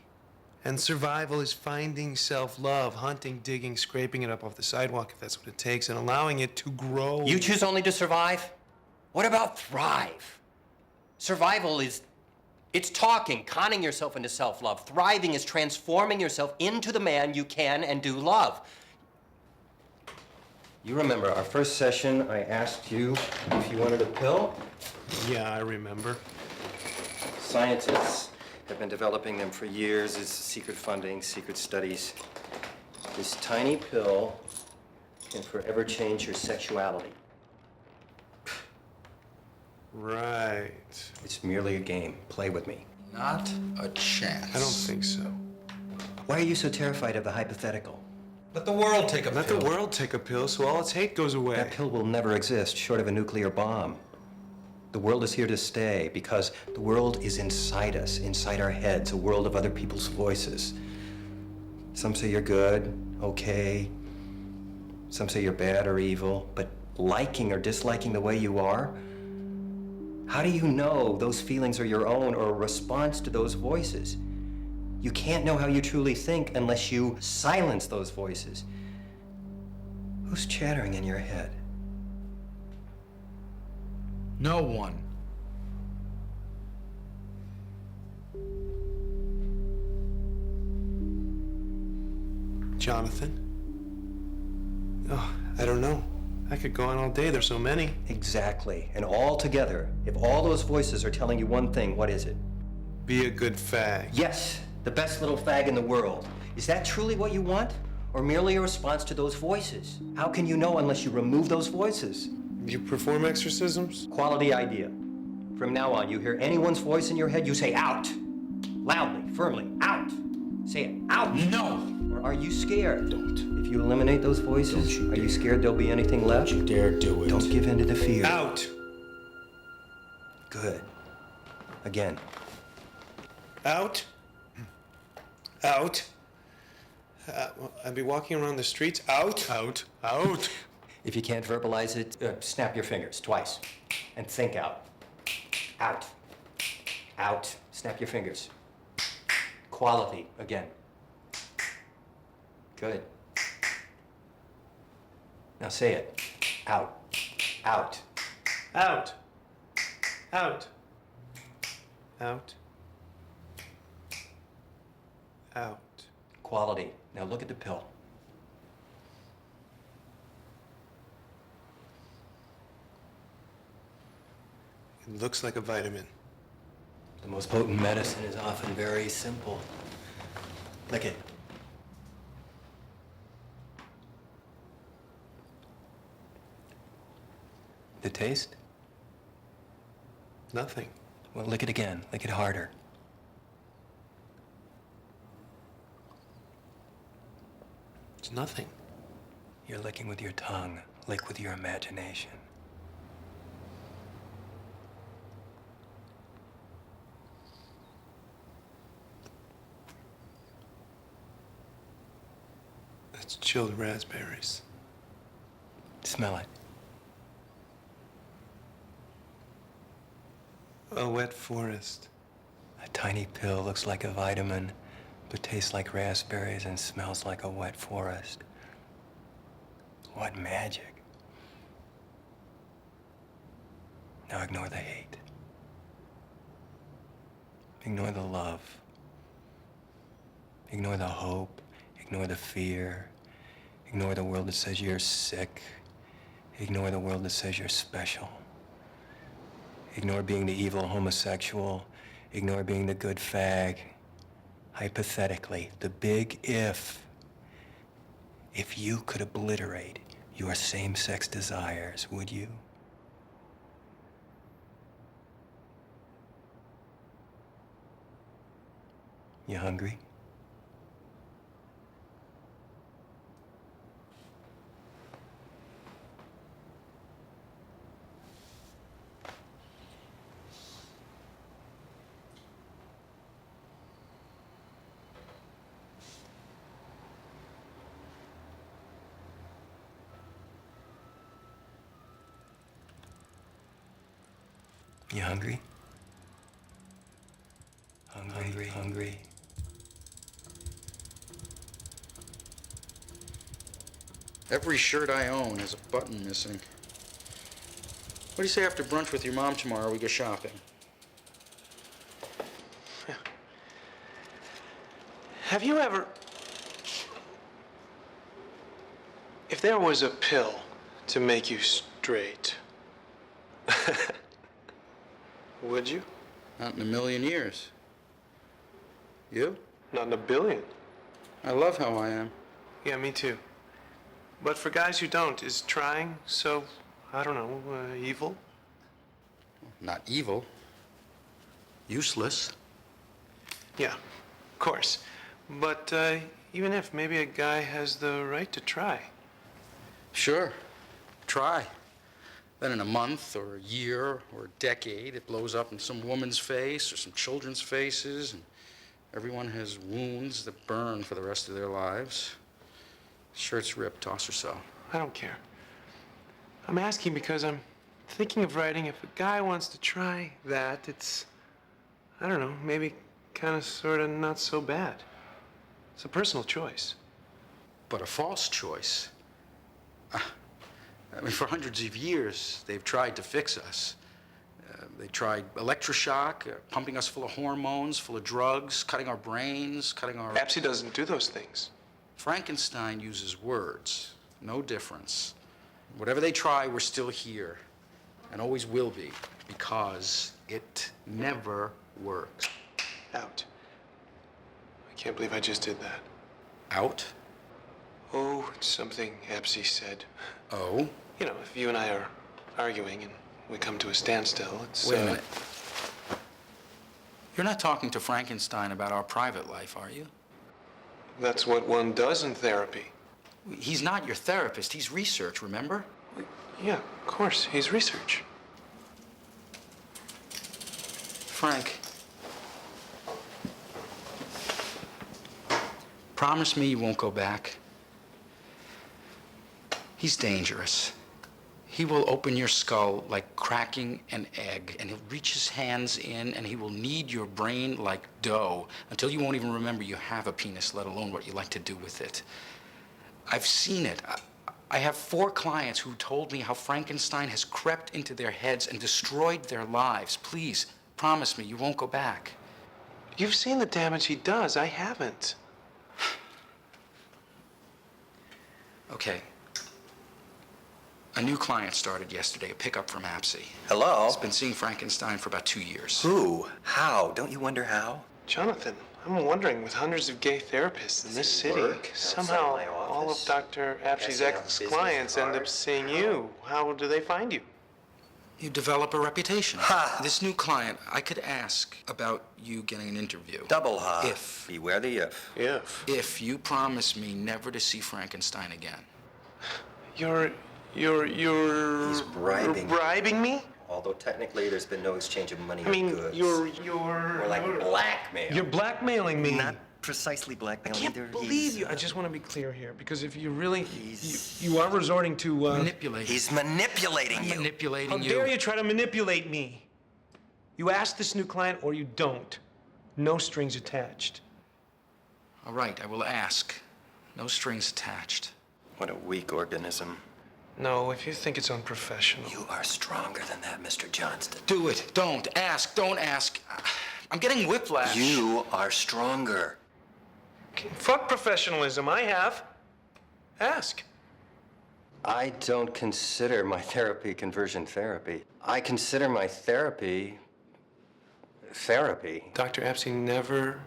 And survival is finding self-love, hunting, digging, scraping it up off the sidewalk if that's what it takes, and allowing it to grow. You choose only to survive? What about thrive? Survival is, it's talking, conning yourself into self-love. Thriving is transforming yourself into the man you can and do love. You remember our first session, I asked you if you wanted a pill? Yeah, I remember. Scientists have been developing them for years. It's secret funding, secret studies. This tiny pill can forever change your sexuality. Right. It's merely a game. Play with me. Not a chance. I don't think so. Why are you so terrified of the hypothetical? Let the world take a Let pill. the world take a pill so all its hate goes away. That pill will never exist short of a nuclear bomb. The world is here to stay because the world is inside us, inside our heads, a world of other people's voices. Some say you're good, okay. Some say you're bad or evil, but liking or disliking the way you are, how do you know those feelings are your own or a response to those voices? You can't know how you truly think unless you silence those voices. Who's chattering in your head? No one. Jonathan? Oh, I don't know. I could go on all day. There's so many. Exactly. And all together, if all those voices are telling you one thing, what is it? Be a good fag. Yes, the best little fag in the world. Is that truly what you want? Or merely a response to those voices? How can you know unless you remove those voices? You perform exorcisms? Quality idea. From now on, you hear anyone's voice in your head, you say out. Loudly, firmly, out. Say it, out. No! Or are you scared? Don't. If you eliminate those voices, Don't you are you dare. scared there'll be anything left? Don't you dare do it. Don't give in to the fear. Out! Good. Again. Out? Out? I'd be walking around the streets. Out! Out! Out! If you can't verbalize it, snap your fingers twice and think out. Out. Out. Snap your fingers. Quality again. Good. Now say it. Out. Out. Out! Out! Out! Out. Quality. Now look at the pill. It looks like a vitamin. The most potent medicine is often very simple. Lick it. The taste? Nothing. Well, lick it again. Lick it harder. It's nothing. You're licking with your tongue. Lick with your imagination. It's chilled raspberries. Smell it. A wet forest. A tiny pill looks like a vitamin, but tastes like raspberries and smells like a wet forest. What magic. Now ignore the hate. Ignore the love. Ignore the hope. Ignore the fear. Ignore the world that says you're sick. Ignore the world that says you're special. Ignore being the evil homosexual. Ignore being the good fag. Hypothetically, the big if you could obliterate your same-sex desires, would you? You hungry? You hungry? Hungry, hungry. Every shirt I own has a button missing. What do you say after brunch with your mom tomorrow we go shopping? Have you ever... If there was a pill to make you straight, would you? Not in a million years. You? Not in a billion. I love how I am. Yeah, me too. But for guys who don't, is trying so, I don't know, evil? Not evil. Useless. Yeah, of course. But even if, maybe a guy has the right to try. Sure. Try. Then in a month or a year or a decade, it blows up in some woman's face or some children's faces, and everyone has wounds that burn for the rest of their lives. Shirt's ripped, toss or so. I don't care. I'm asking because I'm thinking of writing. If a guy wants to try that, it's, I don't know, maybe kind of, sort of not so bad. It's a personal choice. But a false choice. I mean, for hundreds of years, they've tried to fix us. They tried electroshock, pumping us full of hormones, full of drugs, cutting our brains, cutting our... Apsey doesn't do those things. Frankenstein uses words. No difference. Whatever they try, we're still here. And always will be. Because it never works. Out. I can't believe I just did that. Out? Oh, it's something Apsey said. Oh? You know, if you and I are arguing and we come to a standstill, it's... Wait a minute. You're not talking to Frankenstein about our private life, are you? That's what one does in therapy. He's not your therapist. He's research, remember? Yeah, of course. He's research. Frank. Promise me you won't go back. He's dangerous. He will open your skull like cracking an egg, and he'll reach his hands in, and he will knead your brain like dough until you won't even remember you have a penis, let alone what you like to do with it. I've seen it. I have 4 clients who told me how Frankenstein has crept into their heads and destroyed their lives. Please, promise me you won't go back. You've seen the damage he does. I haven't. Okay. A new client started yesterday, a pickup from Apsey. Hello? He's been seeing Frankenstein for about 2 years. Who? How? Don't you wonder how? Jonathan, I'm wondering, with hundreds of gay therapists in this city, work outside somehow my all of office? Dr. Apsey's Passing out ex-clients business end up cards? seeing you. How do they find you? You develop a reputation. Ha! This new client, I could ask about you getting an interview. Double ha. If. Beware the if. If you promise me never to see Frankenstein again. You're He's bribing. You're bribing me? Although technically there's been no exchange of money I mean, or goods. you're More like blackmail. You're blackmailing me. Not precisely blackmail I can't either. believe He's, you. I just want to be clear here, because if you really, He's- you are resorting to, Manipulating. He's manipulating I'm you. manipulating How you. dare you try to manipulate me? You ask this new client or you don't. No strings attached. All right, I will ask. No strings attached. What a weak organism. No, if you think it's unprofessional. You are stronger than that, Mr. Johnston. Do it. Don't ask. Don't ask. I'm getting whiplash. You are stronger. Fuck professionalism. I have. Ask. I don't consider my therapy conversion therapy. I consider my therapy therapy. Dr. Apsey never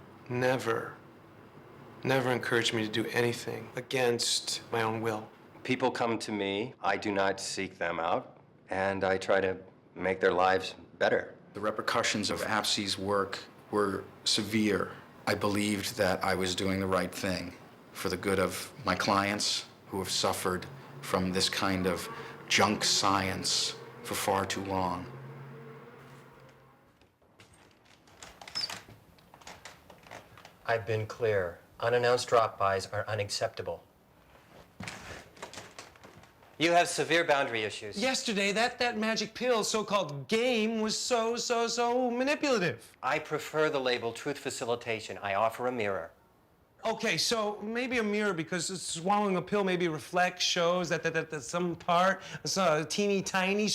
encouraged me to do anything against my own will. People come to me, I do not seek them out, and I try to make their lives better. The repercussions of Apsey's work were severe. I believed that I was doing the right thing for the good of my clients who have suffered from this kind of junk science for far too long. I've been clear. Unannounced drop-bys are unacceptable. You have severe boundary issues. Yesterday, that magic pill, so-called game, was so manipulative. I prefer the label truth facilitation. I offer a mirror. Okay, so maybe a mirror because swallowing a pill maybe reflects, shows that some part, teeny tiny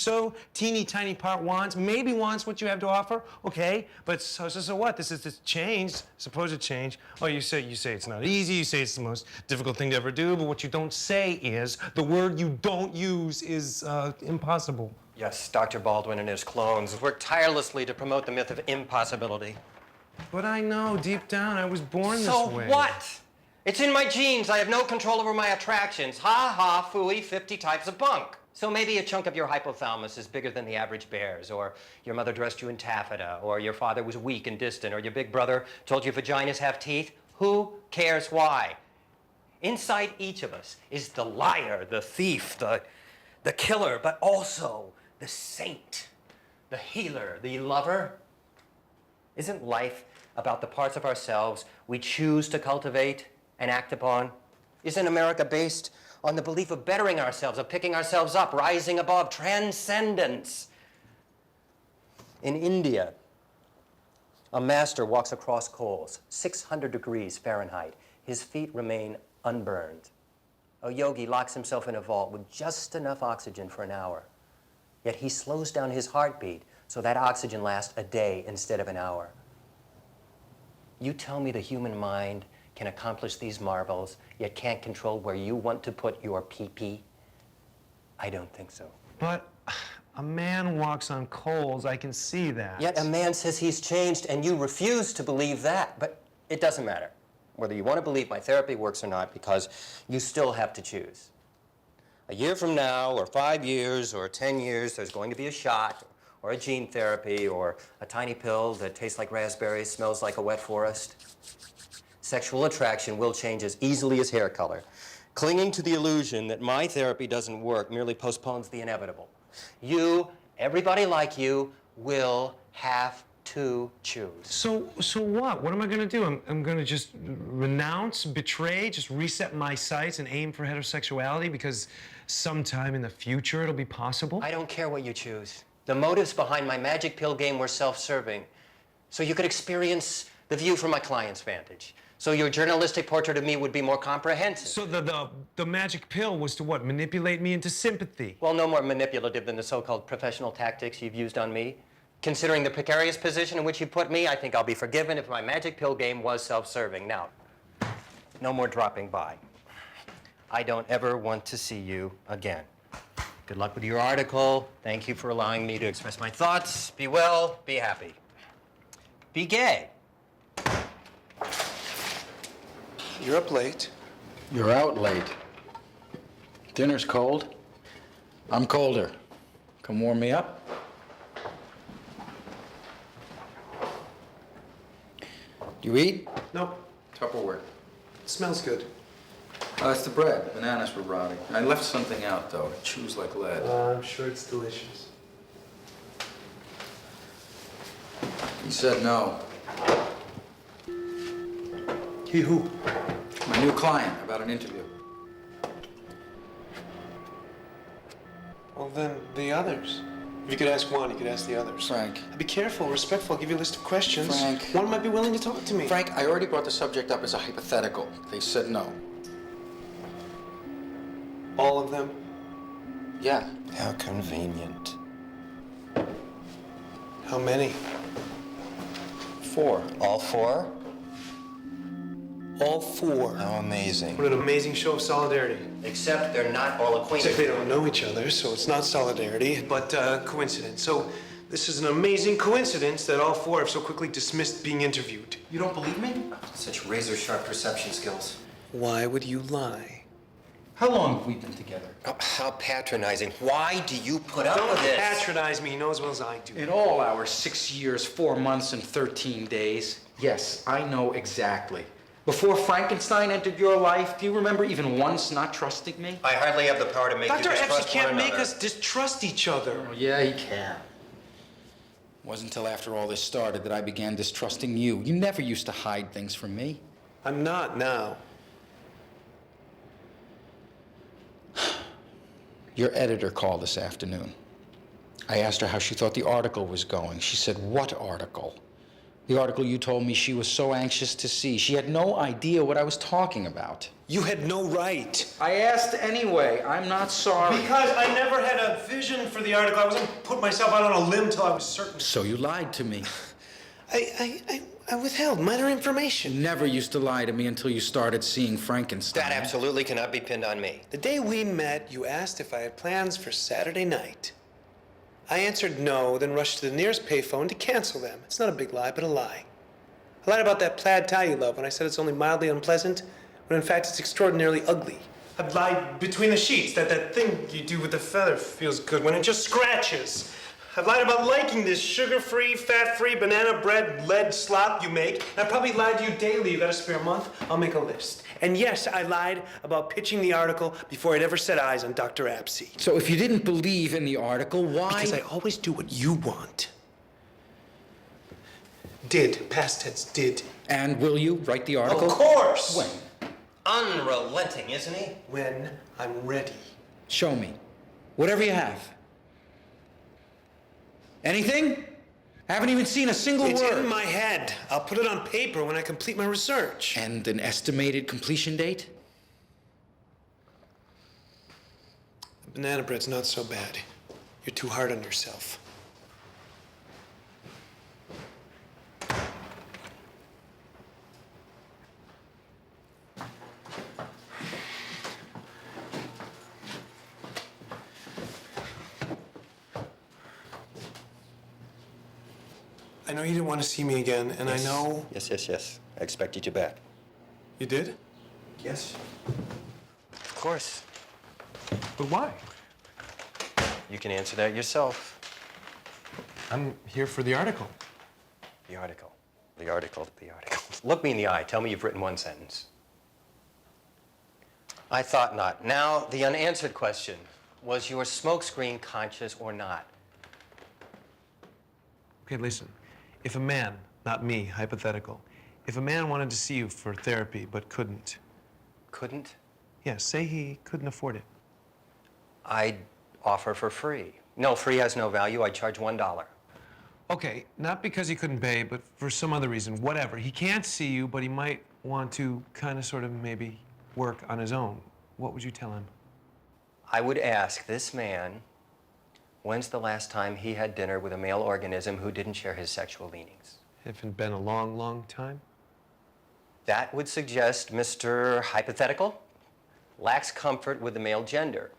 part maybe wants what you have to offer. Okay, but so what? This is this change, supposed change. Oh, you say it's not easy. You say it's the most difficult thing to ever do. But what you don't say is the word you don't use is impossible. Yes, Dr. Baldwin and his clones work tirelessly to promote the myth of impossibility. But I know deep down I was born this way. So what? It's in my genes. I have no control over my attractions. Ha ha, phooey, 50 types of bunk. So maybe a chunk of your hypothalamus is bigger than the average bear's, or your mother dressed you in taffeta, or your father was weak and distant, or your big brother told you vaginas have teeth. Who cares why? Inside each of us is the liar, the thief, the killer, but also the saint, the healer, the lover. Isn't life about the parts of ourselves we choose to cultivate and act upon? Isn't America based on the belief of bettering ourselves, of picking ourselves up, rising above, transcendence? In India, a master walks across coals, 600 degrees Fahrenheit. His feet remain unburned. A yogi locks himself in a vault with just enough oxygen for an hour. Yet he slows down his heartbeat so that oxygen lasts a day instead of an hour. You tell me the human mind can accomplish these marvels, yet can't control where you want to put your pee-pee? I don't think so. But a man walks on coals, I can see that. Yet a man says he's changed, and you refuse to believe that. But it doesn't matter whether you want to believe my therapy works or not, because you still have to choose. A year from now, or 5 years, or 10 years, there's going to be a shot, or a gene therapy, or a tiny pill that tastes like raspberries, smells like a wet forest. Sexual attraction will change as easily as hair color. Clinging to the illusion that my therapy doesn't work merely postpones the inevitable. You, everybody like you, will have to choose. So what? What am I going to do? I'm going to just renounce, betray, just reset my sights and aim for heterosexuality because sometime in the future it'll be possible? I don't care what you choose. The motives behind my magic pill game were self-serving, so you could experience the view from my client's vantage. So your journalistic portrait of me would be more comprehensive. So the magic pill was to what? Manipulate me into sympathy? Well, no more manipulative than the so-called professional tactics you've used on me. Considering the precarious position in which you put me, I think I'll be forgiven if my magic pill game was self-serving. Now, no more dropping by. I don't ever want to see you again. Good luck with your article. Thank you for allowing me to express my thoughts. Be well, be happy. Be gay. You're up late. You're out late. Dinner's cold. I'm colder. Come warm me up. You eat? Nope. Tupperware. It smells good. It's the bread. Bananas were rotting. I left something out, though. It chews like lead. I'm sure it's delicious. He said no. He who? My new client, about an interview. Well, then the others. If you could ask one, you could ask the others. Frank. Be careful, respectful. I'll give you a list of questions. Frank. One might be willing to talk to me. Frank, I already brought the subject up as a hypothetical. They said no. All of them? Yeah. How convenient. How many? 4. All 4? All 4. How amazing. What an amazing show of solidarity. Except they're not all acquainted. Except they don't know each other, so it's not solidarity, but coincidence. So this is an amazing coincidence that all 4 have so quickly dismissed being interviewed. You don't believe me? Such razor-sharp perception skills. Why would you lie? How long have we been together? Oh, how patronizing. Why do you put up Don't with this? patronize me. You know as well as I do. In all our 6 years, 4 months, and 13 days, yes, I know exactly. Before Frankenstein entered your life, do you remember even once not trusting me? I hardly have the power to make Dr. you Apsey distrust can't one make another. us distrust each other. Oh, yeah, he can. It wasn't until after all this started that I began distrusting you. You never used to hide things from me. I'm not now. Your editor called this afternoon. I asked her how she thought the article was going. She said, "What article?" The article you told me she was so anxious to see. She had no idea what I was talking about. You had no right. I asked anyway. I'm not sorry. Because I never had a vision for the article. I wasn't put myself out on a limb till I was certain. So you lied to me. I withheld minor information. You never used to lie to me until you started seeing Frankenstein. That absolutely cannot be pinned on me. The day we met, you asked if I had plans for Saturday night. I answered no, then rushed to the nearest payphone to cancel them. It's not a big lie, but a lie. I lied about that plaid tie you love when I said it's only mildly unpleasant, when in fact it's extraordinarily ugly. I lied between the sheets, that thing you do with the feather feels good when it just scratches. I've lied about liking this sugar-free, fat-free, banana bread lead slop you make. And I probably lied to you daily. You got a spare month? I'll make a list. And yes, I lied about pitching the article before I'd ever set eyes on Dr. Apsey. So if you didn't believe in the article, why? Because I always do what you want. Did. Past tense, did. And will you write the article? Of course! When? Unrelenting, isn't he? When I'm ready. Show me. Whatever you have. Anything? I haven't even seen a single It's word. in my head. I'll put it on paper when I complete my research. And an estimated completion date? The banana bread's not so bad. You're too hard on yourself. I know you didn't want to see me again, and Yes. I know... Yes. I expected you back. You did? Yes. Of course. But why? You can answer that yourself. I'm here for the article. The article. Look me in the eye. Tell me you've written one sentence. I thought not. Now, the unanswered question. Was your smokescreen conscious or not? Okay, listen. If a man, not me, hypothetical, if a man wanted to see you for therapy but couldn't, Couldn't? yeah, say he couldn't afford it. I'd offer for free. No, free has no value. I'd charge $1. Okay, not because he couldn't pay, but for some other reason, whatever. He can't see you, but he might want to kind of sort of maybe work on his own. What would you tell him? I would ask this man, when's the last time he had dinner with a male organism who didn't share his sexual leanings? Hasn't been a long, long time? That would suggest Mr. Hypothetical lacks comfort with the male gender.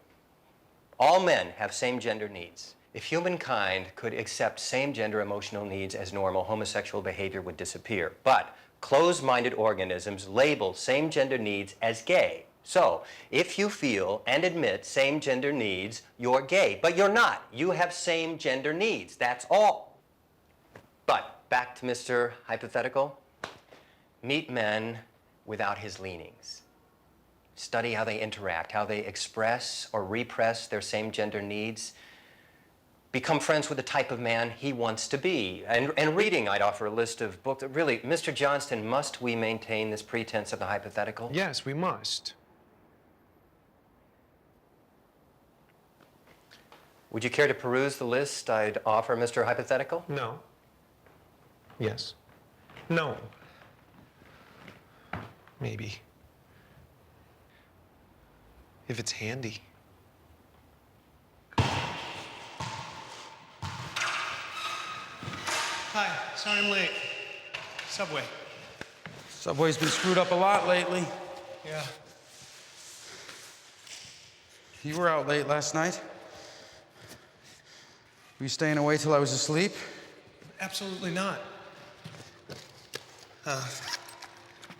All men have same-gender needs. If humankind could accept same-gender emotional needs as normal, homosexual behavior would disappear. But closed-minded organisms label same-gender needs as gay. So, if you feel and admit same-gender needs, you're gay. But you're not. You have same-gender needs. That's all. But back to Mr. Hypothetical. Meet men without his leanings. Study how they interact, how they express or repress their same-gender needs. Become friends with the type of man he wants to be. And reading, I'd offer a list of books. Really, Mr. Johnston, must we maintain this pretense of the hypothetical? Yes, we must. Would you care to peruse the list I'd offer, Mr. Hypothetical? No. Yes. No. Maybe. If it's handy. Hi, sorry I'm late. Subway. Subway's been screwed up a lot lately. Yeah. You were out late last night. Were you staying away till I was asleep? Absolutely not.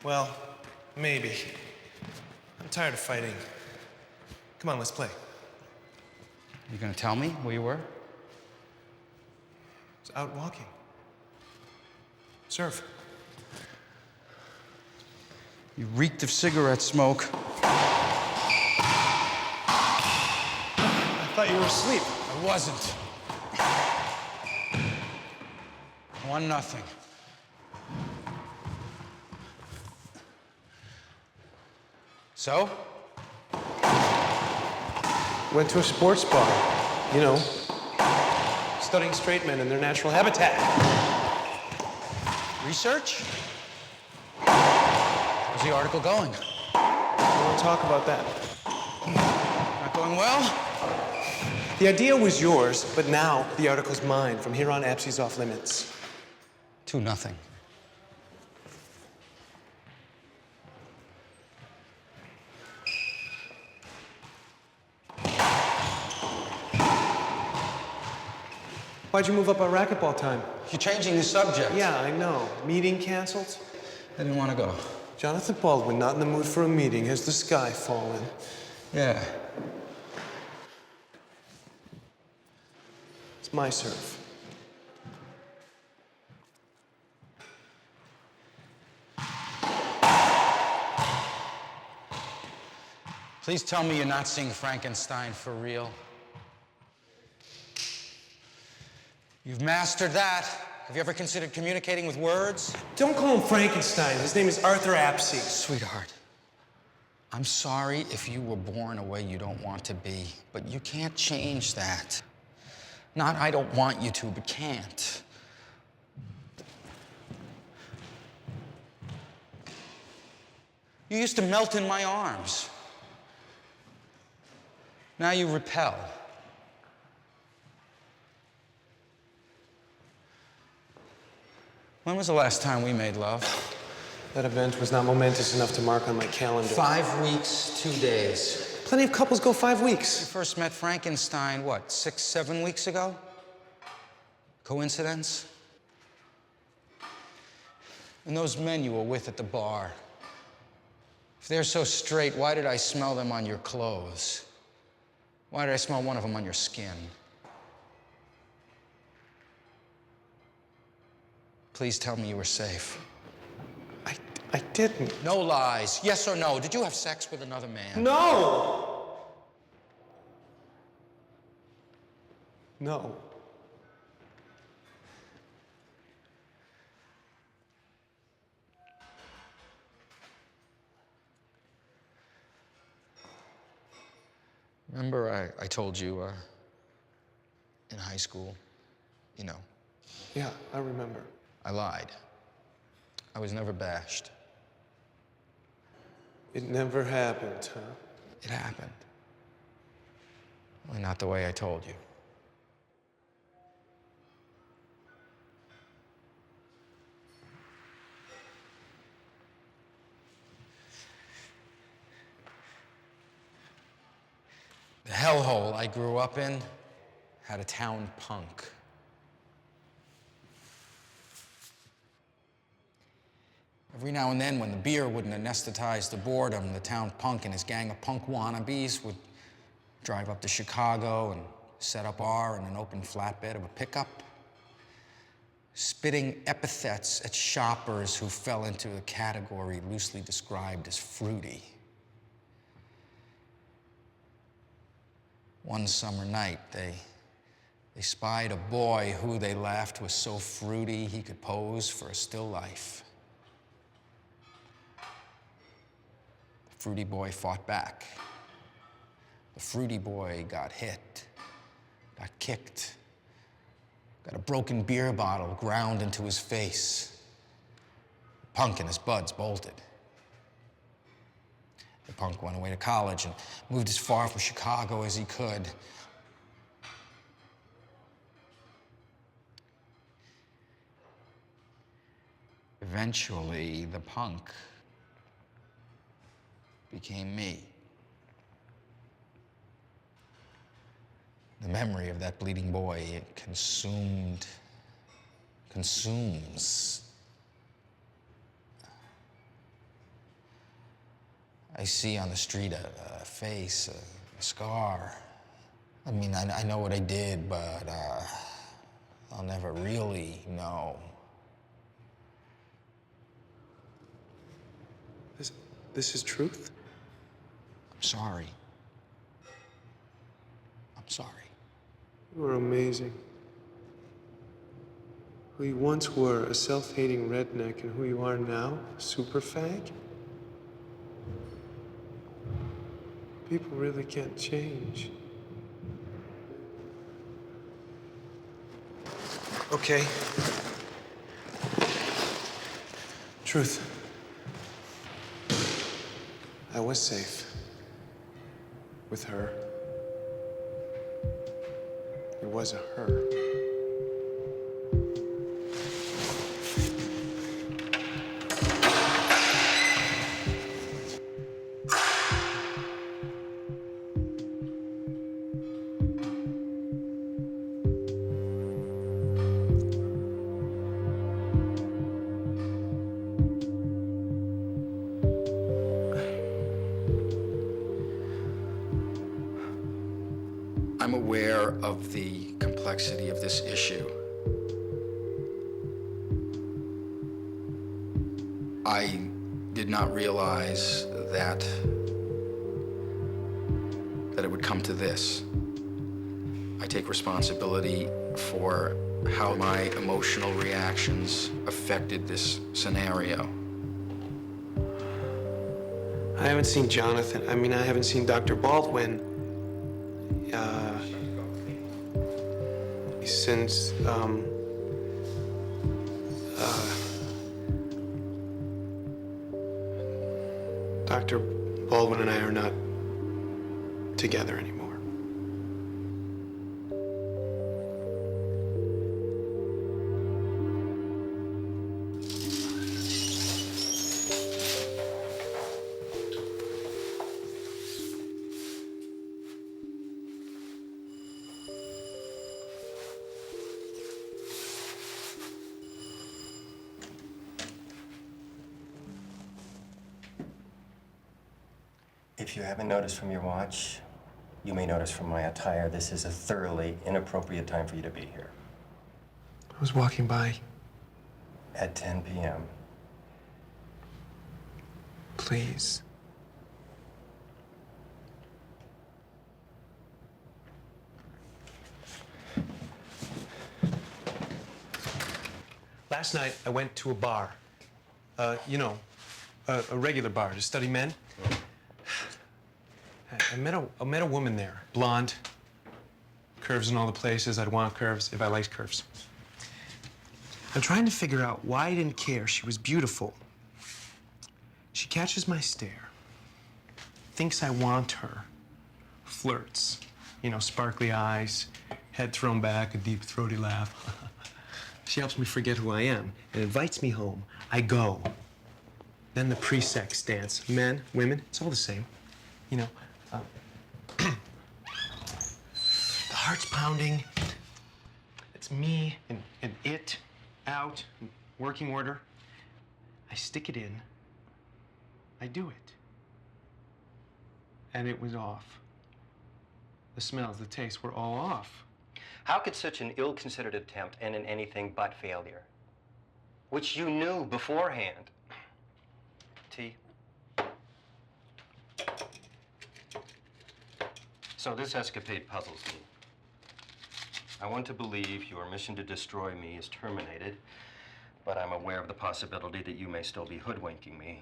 Well, maybe. I'm tired of fighting. Come on, let's play. You gonna tell me where you were? I was out walking. Surf. You reeked of cigarette smoke. I thought you were asleep. I wasn't. 1-0. So? Went to a sports bar. You know, studying straight men in their natural habitat. Research? How's the article going? We'll talk about that. Not going well? The idea was yours, but now the article's mine. From here on, Apsey's off limits. 2-0. Why'd you move up our racquetball time? You're changing the subject. Yeah, I know. Meeting canceled? I didn't want to go. Jonathan Baldwin, not in the mood for a meeting. Has the sky fallen? Yeah. It's my serve. Please tell me you're not seeing Frankenstein for real. You've mastered that. Have you ever considered communicating with words? Don't call him Frankenstein. His name is Arthur Apsey. Sweetheart, I'm sorry if you were born a way you don't want to be, but you can't change that. Not I don't want you to, but can't. You used to melt in my arms. Now you repel. When was the last time we made love? That event was not momentous enough to mark on my calendar. 5 weeks, 2 days. Plenty of couples go 5 We weeks. first met Frankenstein, what, 6, 7 weeks ago? Coincidence? And those men you were with at the bar, if they're so straight, why did I smell them on your clothes? Why did I smell one of them on your skin? Please tell me you were safe. I didn't. No lies. Yes or no? Did you have sex with another man? No! No. Remember I told you in high school, you know, Yeah, I remember. I lied. I was never bashed. It never happened, huh? It happened. Only not the way I told you. The hellhole I grew up in had a town punk. Every now and then, when the beer wouldn't anesthetize the boredom, the town punk and his gang of punk wannabes would drive up to Chicago and set up R in an open flatbed of a pickup, spitting epithets at shoppers who fell into a category loosely described as fruity. One summer night, they spied a boy who they laughed was so fruity he could pose for a still life. The fruity boy fought back. The fruity boy got hit, got kicked, got a broken beer bottle ground into his face. The punk and his buds bolted. The punk went away to college and moved as far from Chicago as he could. Eventually, the punk became me. The memory of that bleeding boy, it consumes. I see on the street a face, a scar. I mean, I know what I did, but I'll never really know. This is truth? I'm sorry. I'm sorry. You are amazing. Who you once were, a self-hating redneck, and who you are now, a super fag? People really can't change. Okay. Truth. I was safe. With her. It was a her. I'm aware of the complexity of this issue. I did not realize that it would come to this. I take responsibility for how my emotional reactions affected this scenario. I haven't seen Jonathan. I mean, I haven't seen Dr. Baldwin since Dr. Baldwin and I are not together anymore. If you haven't noticed from your watch, you may notice from my attire, this is a thoroughly inappropriate time for you to be here. I was walking by. At 10 p.m. Please. Last night, I went to a bar. You know, a regular bar to study men. I met a woman there, blonde, curves in all the places I'd want curves if I liked curves. I'm trying to figure out why I didn't care. She was beautiful. She catches my stare, thinks I want her, flirts, you know, sparkly eyes, head thrown back, a deep throaty laugh. She helps me forget who I am and invites me home. I go. Then the pre-sex dance. Men, women, it's all the same. You know, the heart's pounding. It's me and it out, in working order. I stick it in. I do it. And it was off. The smells, the tastes were all off. How could such an ill-considered attempt end in anything but failure? Which you knew beforehand. Tea? So this escapade puzzles me. I want to believe your mission to destroy me is terminated, but I'm aware of the possibility that you may still be hoodwinking me.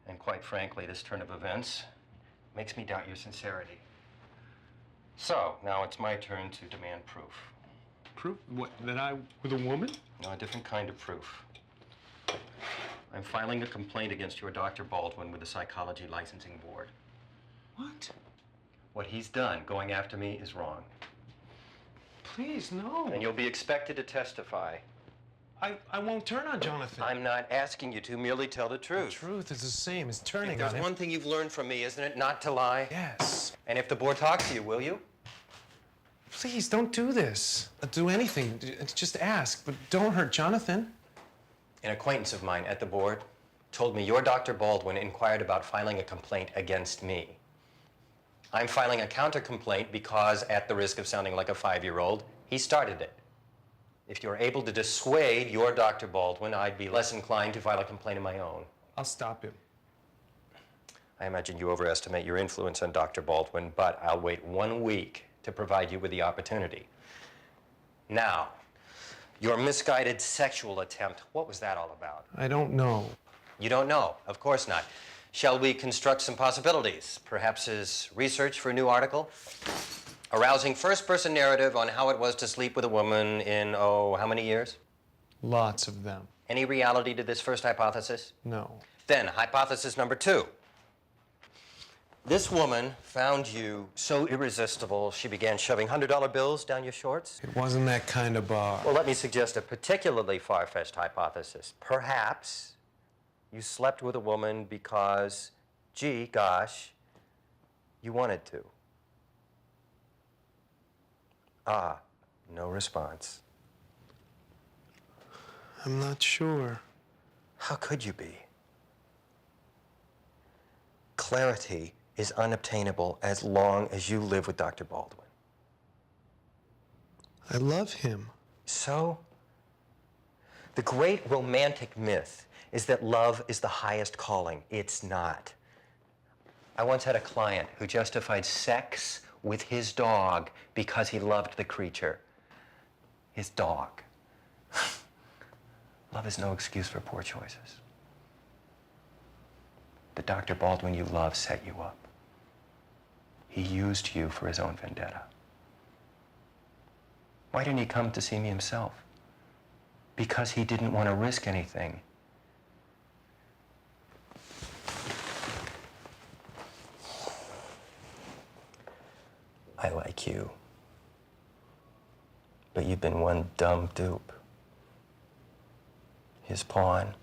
And quite frankly, this turn of events makes me doubt your sincerity. So, now it's my turn to demand proof. Proof? What, that I with a woman? No, a different kind of proof. I'm filing a complaint against your Dr. Baldwin with the Psychology Licensing Board. What? What he's done, going after me, is wrong. Please, no. And you'll be expected to testify. I won't turn on Jonathan. I'm not asking you to, merely tell the truth. The truth is the same as turning If there's on him. one thing you've learned from me, isn't it, not to lie? Yes. And if the board talks to you, will you? Please, don't do this. Do anything. Just ask, but don't hurt Jonathan. An acquaintance of mine at the board told me your Dr. Baldwin inquired about filing a complaint against me. I'm filing a counter-complaint because, at the risk of sounding like a 5-year-old, he started it. If you're able to dissuade your Dr. Baldwin, I'd be less inclined to file a complaint of my own. I'll stop him. I imagine you overestimate your influence on Dr. Baldwin, but I'll wait 1 week to provide you with the opportunity. Now, your misguided sexual attempt, what was that all about? I don't know. You don't know? Of course not. Shall we construct some possibilities? Perhaps as research for a new article? A rousing first-person narrative on how it was to sleep with a woman in, oh, how many years? Lots of them. Any reality to this first hypothesis? No. Then, hypothesis number 2. This woman found you so irresistible, she began shoving $100 bills down your shorts? It wasn't that kind of bar. Well, let me suggest a particularly far-fetched hypothesis. Perhaps you slept with a woman because, gee, gosh, you wanted to. Ah, no response. I'm not sure. How could you be? Clarity is unobtainable as long as you live with Dr. Baldwin. I love him. So? The great romantic myth is that love is the highest calling. It's not. I once had a client who justified sex with his dog because he loved the creature. His dog. Love is no excuse for poor choices. The Dr. Baldwin you love set you up. He used you for his own vendetta. Why didn't he come to see me himself? Because he didn't want to risk anything. I like you. But you've been one dumb dupe. His pawn.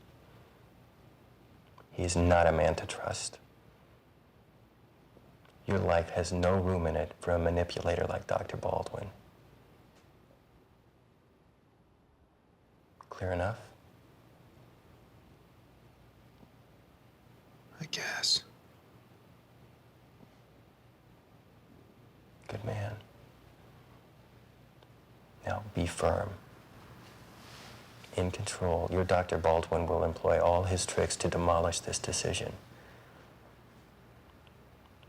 He's not a man to trust. Your life has no room in it for a manipulator like Dr. Baldwin. Clear enough? I guess. Good man. Now be firm. In control. Your Dr. Baldwin will employ all his tricks to demolish this decision.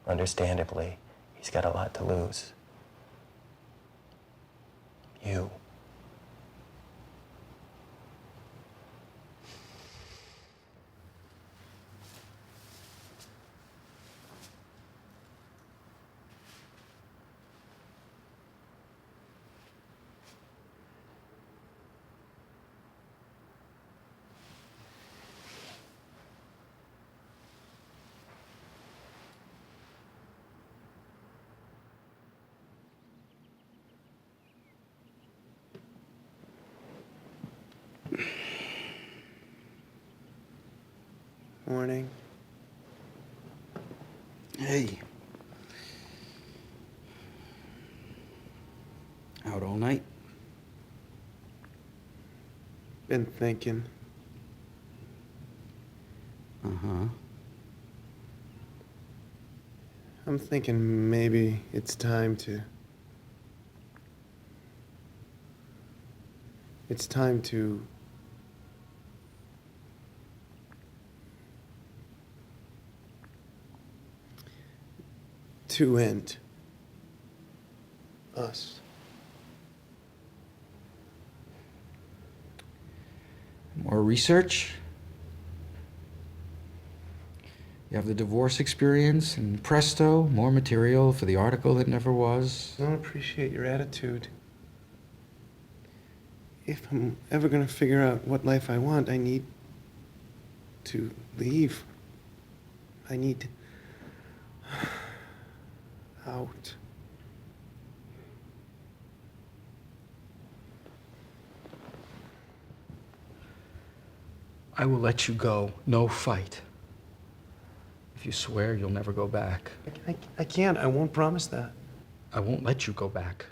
Understandably, he's got a lot to lose. You. Morning. Hey. Out all night? Been thinking. Uh-huh. I'm thinking maybe it's time to... It's time to... to end us. More research? You have the divorce experience, and presto, more material for the article that never was. I don't appreciate your attitude. If I'm ever gonna figure out what life I want, I need to leave. I need out. I will let you go, no fight. If you swear you'll never go back. I can't. I won't promise that. I won't let you go back.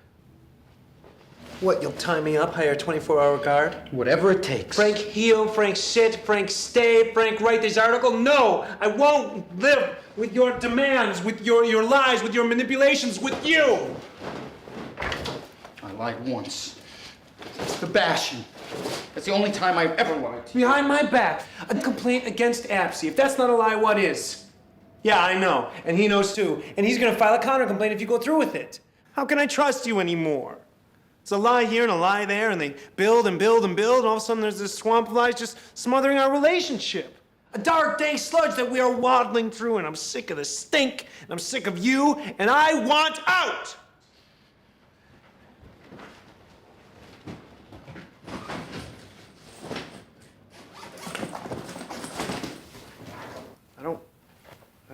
What, you'll tie me up, hire a 24-hour guard? Whatever it takes. Frank heel, Frank sit, Frank stay, Frank write this article? No, I won't live with your demands, with your lies, with your manipulations, with you! I lied once. Sebastian. That's the only time I've ever lied to you. Behind my back, a complaint against Apsey. If that's not a lie, what is? Yeah, I know, and he knows too. And he's gonna file a counter-complaint if you go through with it. How can I trust you anymore? It's a lie here and a lie there, and they build and build and build, and all of a sudden there's this swamp of lies just smothering our relationship. A dark, dank sludge that we are waddling through, and I'm sick of the stink, and I'm sick of you, and I want out!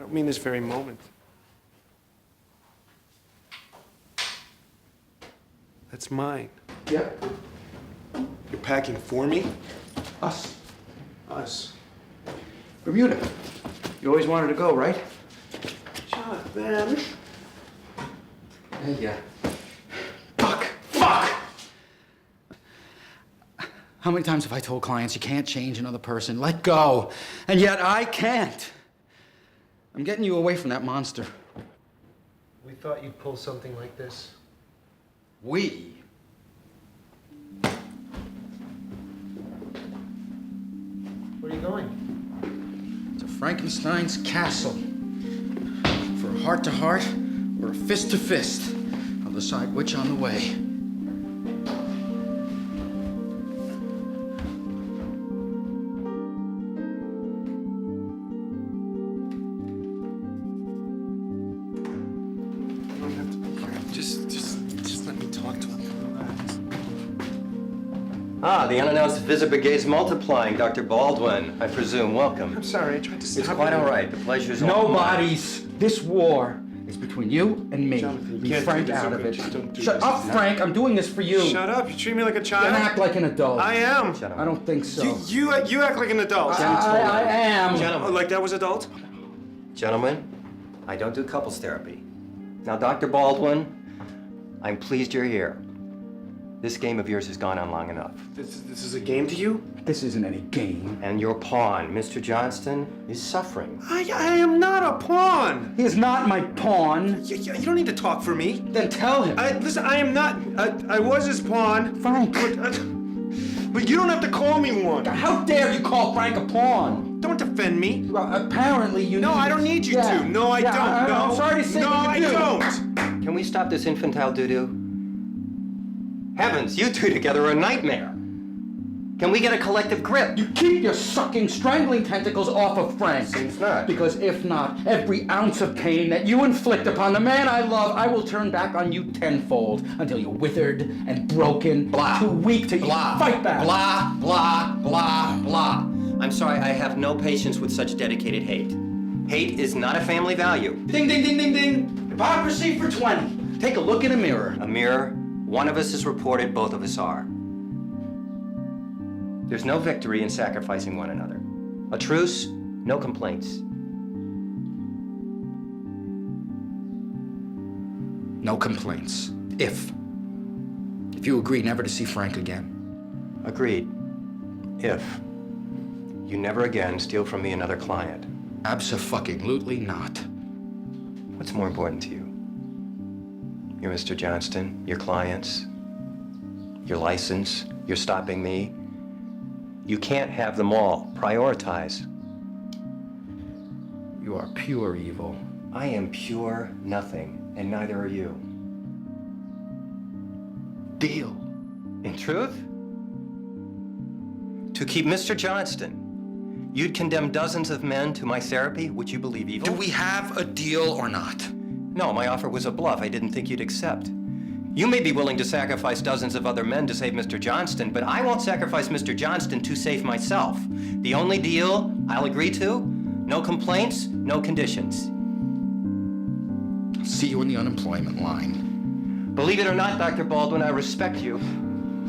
I mean this very moment. That's mine. Yeah. You're packing for me? Us. Us. Bermuda. You always wanted to go, right? Jonathan. Hey, yeah. Fuck! How many times have I told clients you can't change another person? Let go. And yet I can't. I'm getting you away from that monster. We thought you'd pull something like this. We? Where are you going? To Frankenstein's castle. For a heart-to-heart or a fist-to-fist. I'll decide which on the way. Just let me talk to him. Ah, the unannounced visit brigade's multiplying. Dr. Baldwin, I presume. Welcome. I'm sorry, I tried to stop It's quite you. all right. The pleasure's all mine. Nobody's. This war is between you and me. Jonathan, you Be can't frank do this, out of okay? it. Just don't do Shut this. up, Frank. I'm doing this for you. Shut up, you treat me like a Then child. act like an adult. I am. I don't think so. You act like an adult. I am. Oh, like that was adult? Gentlemen, I don't do couples therapy. Now, Dr. Baldwin, I'm pleased you're here. This game of yours has gone on long enough. This is a game to you? This isn't any game. And your pawn, Mr. Johnston, is suffering. I am not a pawn. He is not my pawn. You don't need to talk for me. Then tell him. Listen, I am not. I was his pawn. Frank. But you don't have to call me one. How dare you call Frank a pawn? Don't defend me. Well, apparently you No, need I don't need you Yeah. to. No, I don't. No. I'm sorry to say No, that I you do. don't. Can we stop this infantile doo-doo? Heavens, you two together are a nightmare. Can we get a collective grip? You keep your sucking, strangling tentacles off of Frank. Seems not. Because if not, every ounce of pain that you inflict upon the man I love, I will turn back on you tenfold until you're withered and broken, too weak to even fight back. Blah, blah, blah, blah. I'm sorry, I have no patience with such dedicated hate. Hate is not a family value. Ding, ding, ding, ding, ding. Hypocrisy for 20. Take a look in a mirror. A mirror, one of us is reported, both of us are. There's no victory in sacrificing one another. A truce, no complaints. No complaints. If you agree never to see Frank again. Agreed. If you never again steal from me another client. Abso-fucking-lutely not. What's more important to you? Your Mr. Johnston, your clients, your license, you're stopping me. You can't have them all. Prioritize. You are pure evil. I am pure nothing, and neither are you. Deal. In truth? To keep Mr. Johnston, you'd condemn dozens of men to my therapy, which you believe evil? Do we have a deal or not? No, my offer was a bluff I didn't think you'd accept. You may be willing to sacrifice dozens of other men to save Mr. Johnston, but I won't sacrifice Mr. Johnston to save myself. The only deal I'll agree to, no complaints, no conditions. I'll see you in the unemployment line. Believe it or not, Dr. Baldwin, I respect you.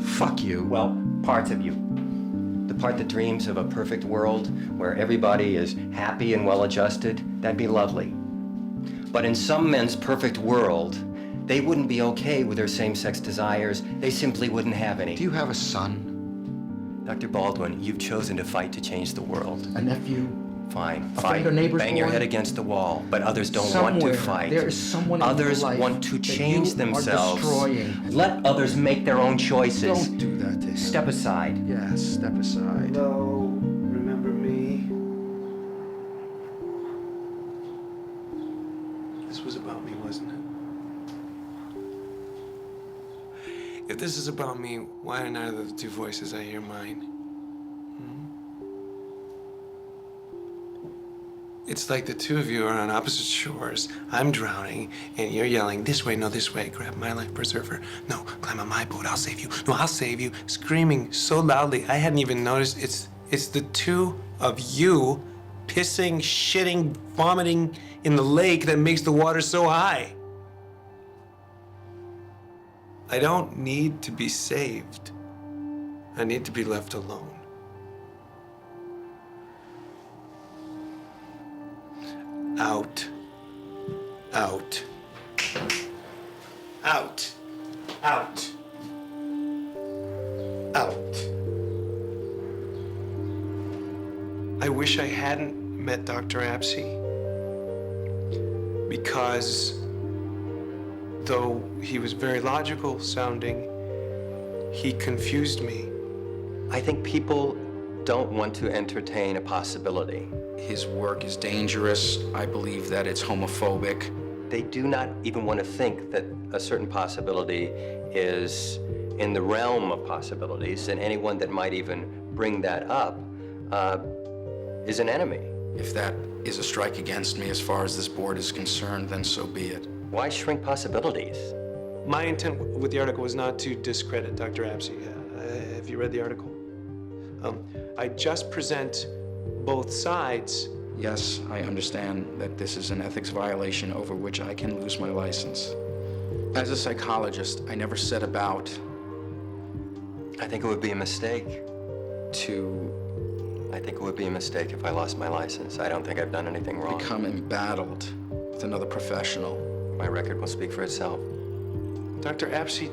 Fuck you. Well, parts of you. The part that dreams of a perfect world where everybody is happy and well-adjusted, that'd be lovely. But in some men's perfect world, they wouldn't be okay with their same-sex desires. They simply wouldn't have any. Do you have a son? Dr. Baldwin, you've chosen to fight to change the world. A nephew? Fine, A fight. friend or neighbor's Bang your boy? head against the wall, but others don't want to Somewhere fight. there is someone in Others your life want to that change you are themselves. destroying. Let others make their own choices. Don't do that to him. Step aside. Yes, step aside. Hello, remember me? This was about me, wasn't it? If this is about me, why are neither of the two voices I hear mine? It's like the two of you are on opposite shores. I'm drowning, and you're yelling, this way, no, this way. Grab my life preserver. No, climb on my boat, I'll save you. No, I'll save you. Screaming so loudly, I hadn't even noticed. It's the two of you pissing, shitting, vomiting in the lake that makes the water so high. I don't need to be saved. I need to be left alone. Out. Out. Out. Out. Out. I wish I hadn't met Dr. Apsey, because though he was very logical sounding, he confused me. I think people don't want to entertain a possibility. His work is dangerous. I believe that it's homophobic. They do not even want to think that a certain possibility is in the realm of possibilities, and anyone that might even bring that up is an enemy. If that is a strike against me as far as this board is concerned, then so be it. Why shrink possibilities? My intent with the article was not to discredit Dr. Apsey. Have you read the article? I just present both sides. Yes, I understand that this is an ethics violation over which I can lose my license. As a psychologist, I never set about I think it would be a mistake. I think it would be a mistake if I lost my license. I don't think I've done anything wrong. become embattled with another professional. My record will speak for itself. Dr. Apsey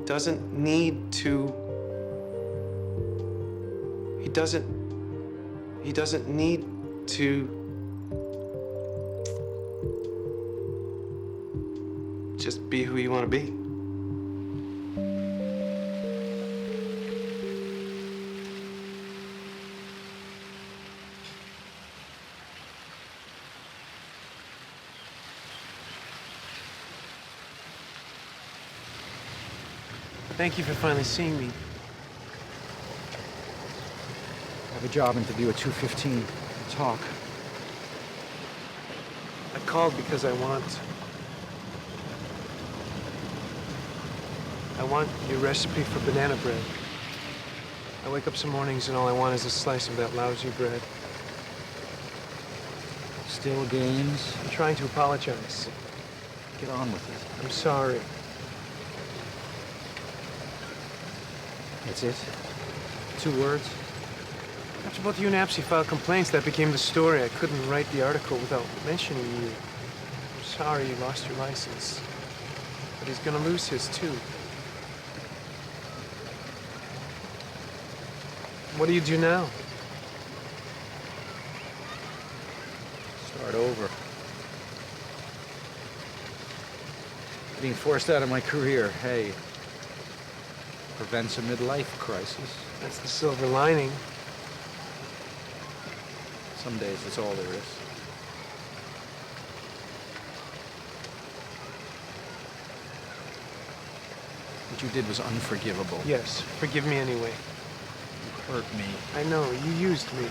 doesn't need to. He doesn't need to just be who you want to be. Thank you for finally seeing me. I have a job interview at 2:15. Talk. I called because I want your recipe for banana bread. I wake up some mornings and all I want is a slice of that lousy bread. Still games? I'm trying to apologize. Get on with it. I'm sorry. That's it? 2 words? After both you and Apsey filed complaints, that became the story. I couldn't write the article without mentioning you. I'm sorry you lost your license. But he's gonna lose his too. What do you do now? Start over. Being forced out of my career, hey. Prevents a midlife crisis. That's the silver lining. Some days that's all there is. What you did was unforgivable. Yes, forgive me anyway. You hurt me. I know, you used me.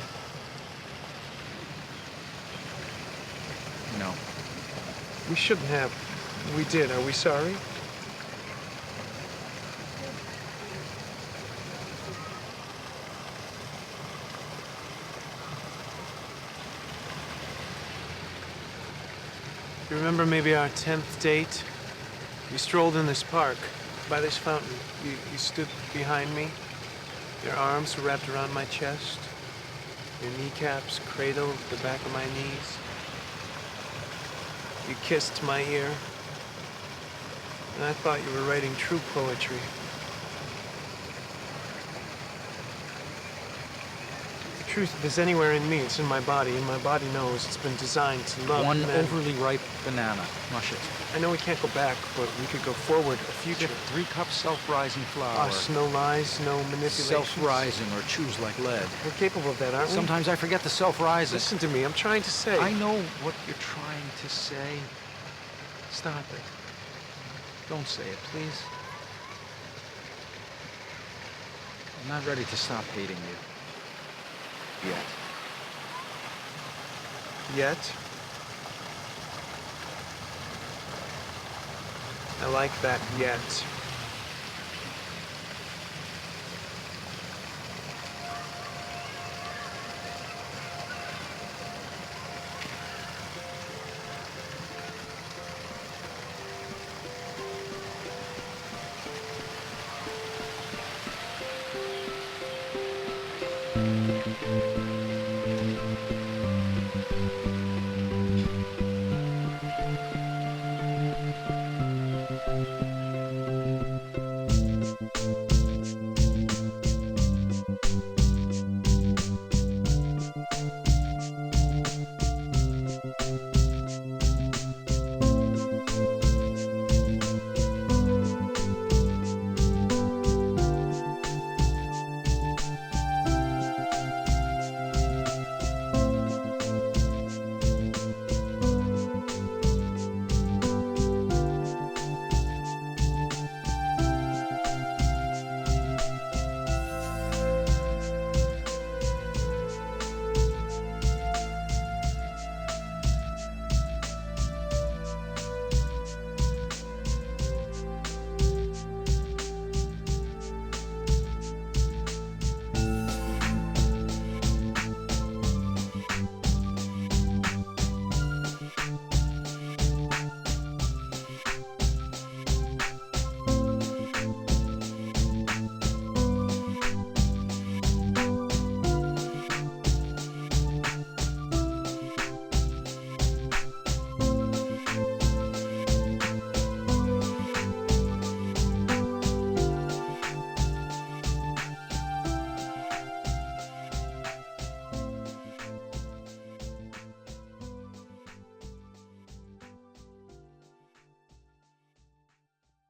No. We shouldn't have. We did. Are we sorry? You remember maybe our 10th date? We strolled in this park, by this fountain. You stood behind me. Your arms were wrapped around my chest. Your kneecaps cradled the back of my knees. You kissed my ear. And I thought you were writing true poetry. The truth, if there's anywhere in me, it's in my body, and my body knows it's been designed to love. One men. overly ripe banana. Mush it. I know we can't go back, but we could go forward, a future. 3 cups self-rising flour. Us, no lies, no manipulation. Self-rising or choose like lead. We're capable of that, aren't we? Sometimes I forget the self-rising. Listen to me, I'm trying to say. I know what you're trying to say. Stop it. Don't say it, please. I'm not ready to stop hating you. Yet. Yet? I like that yet.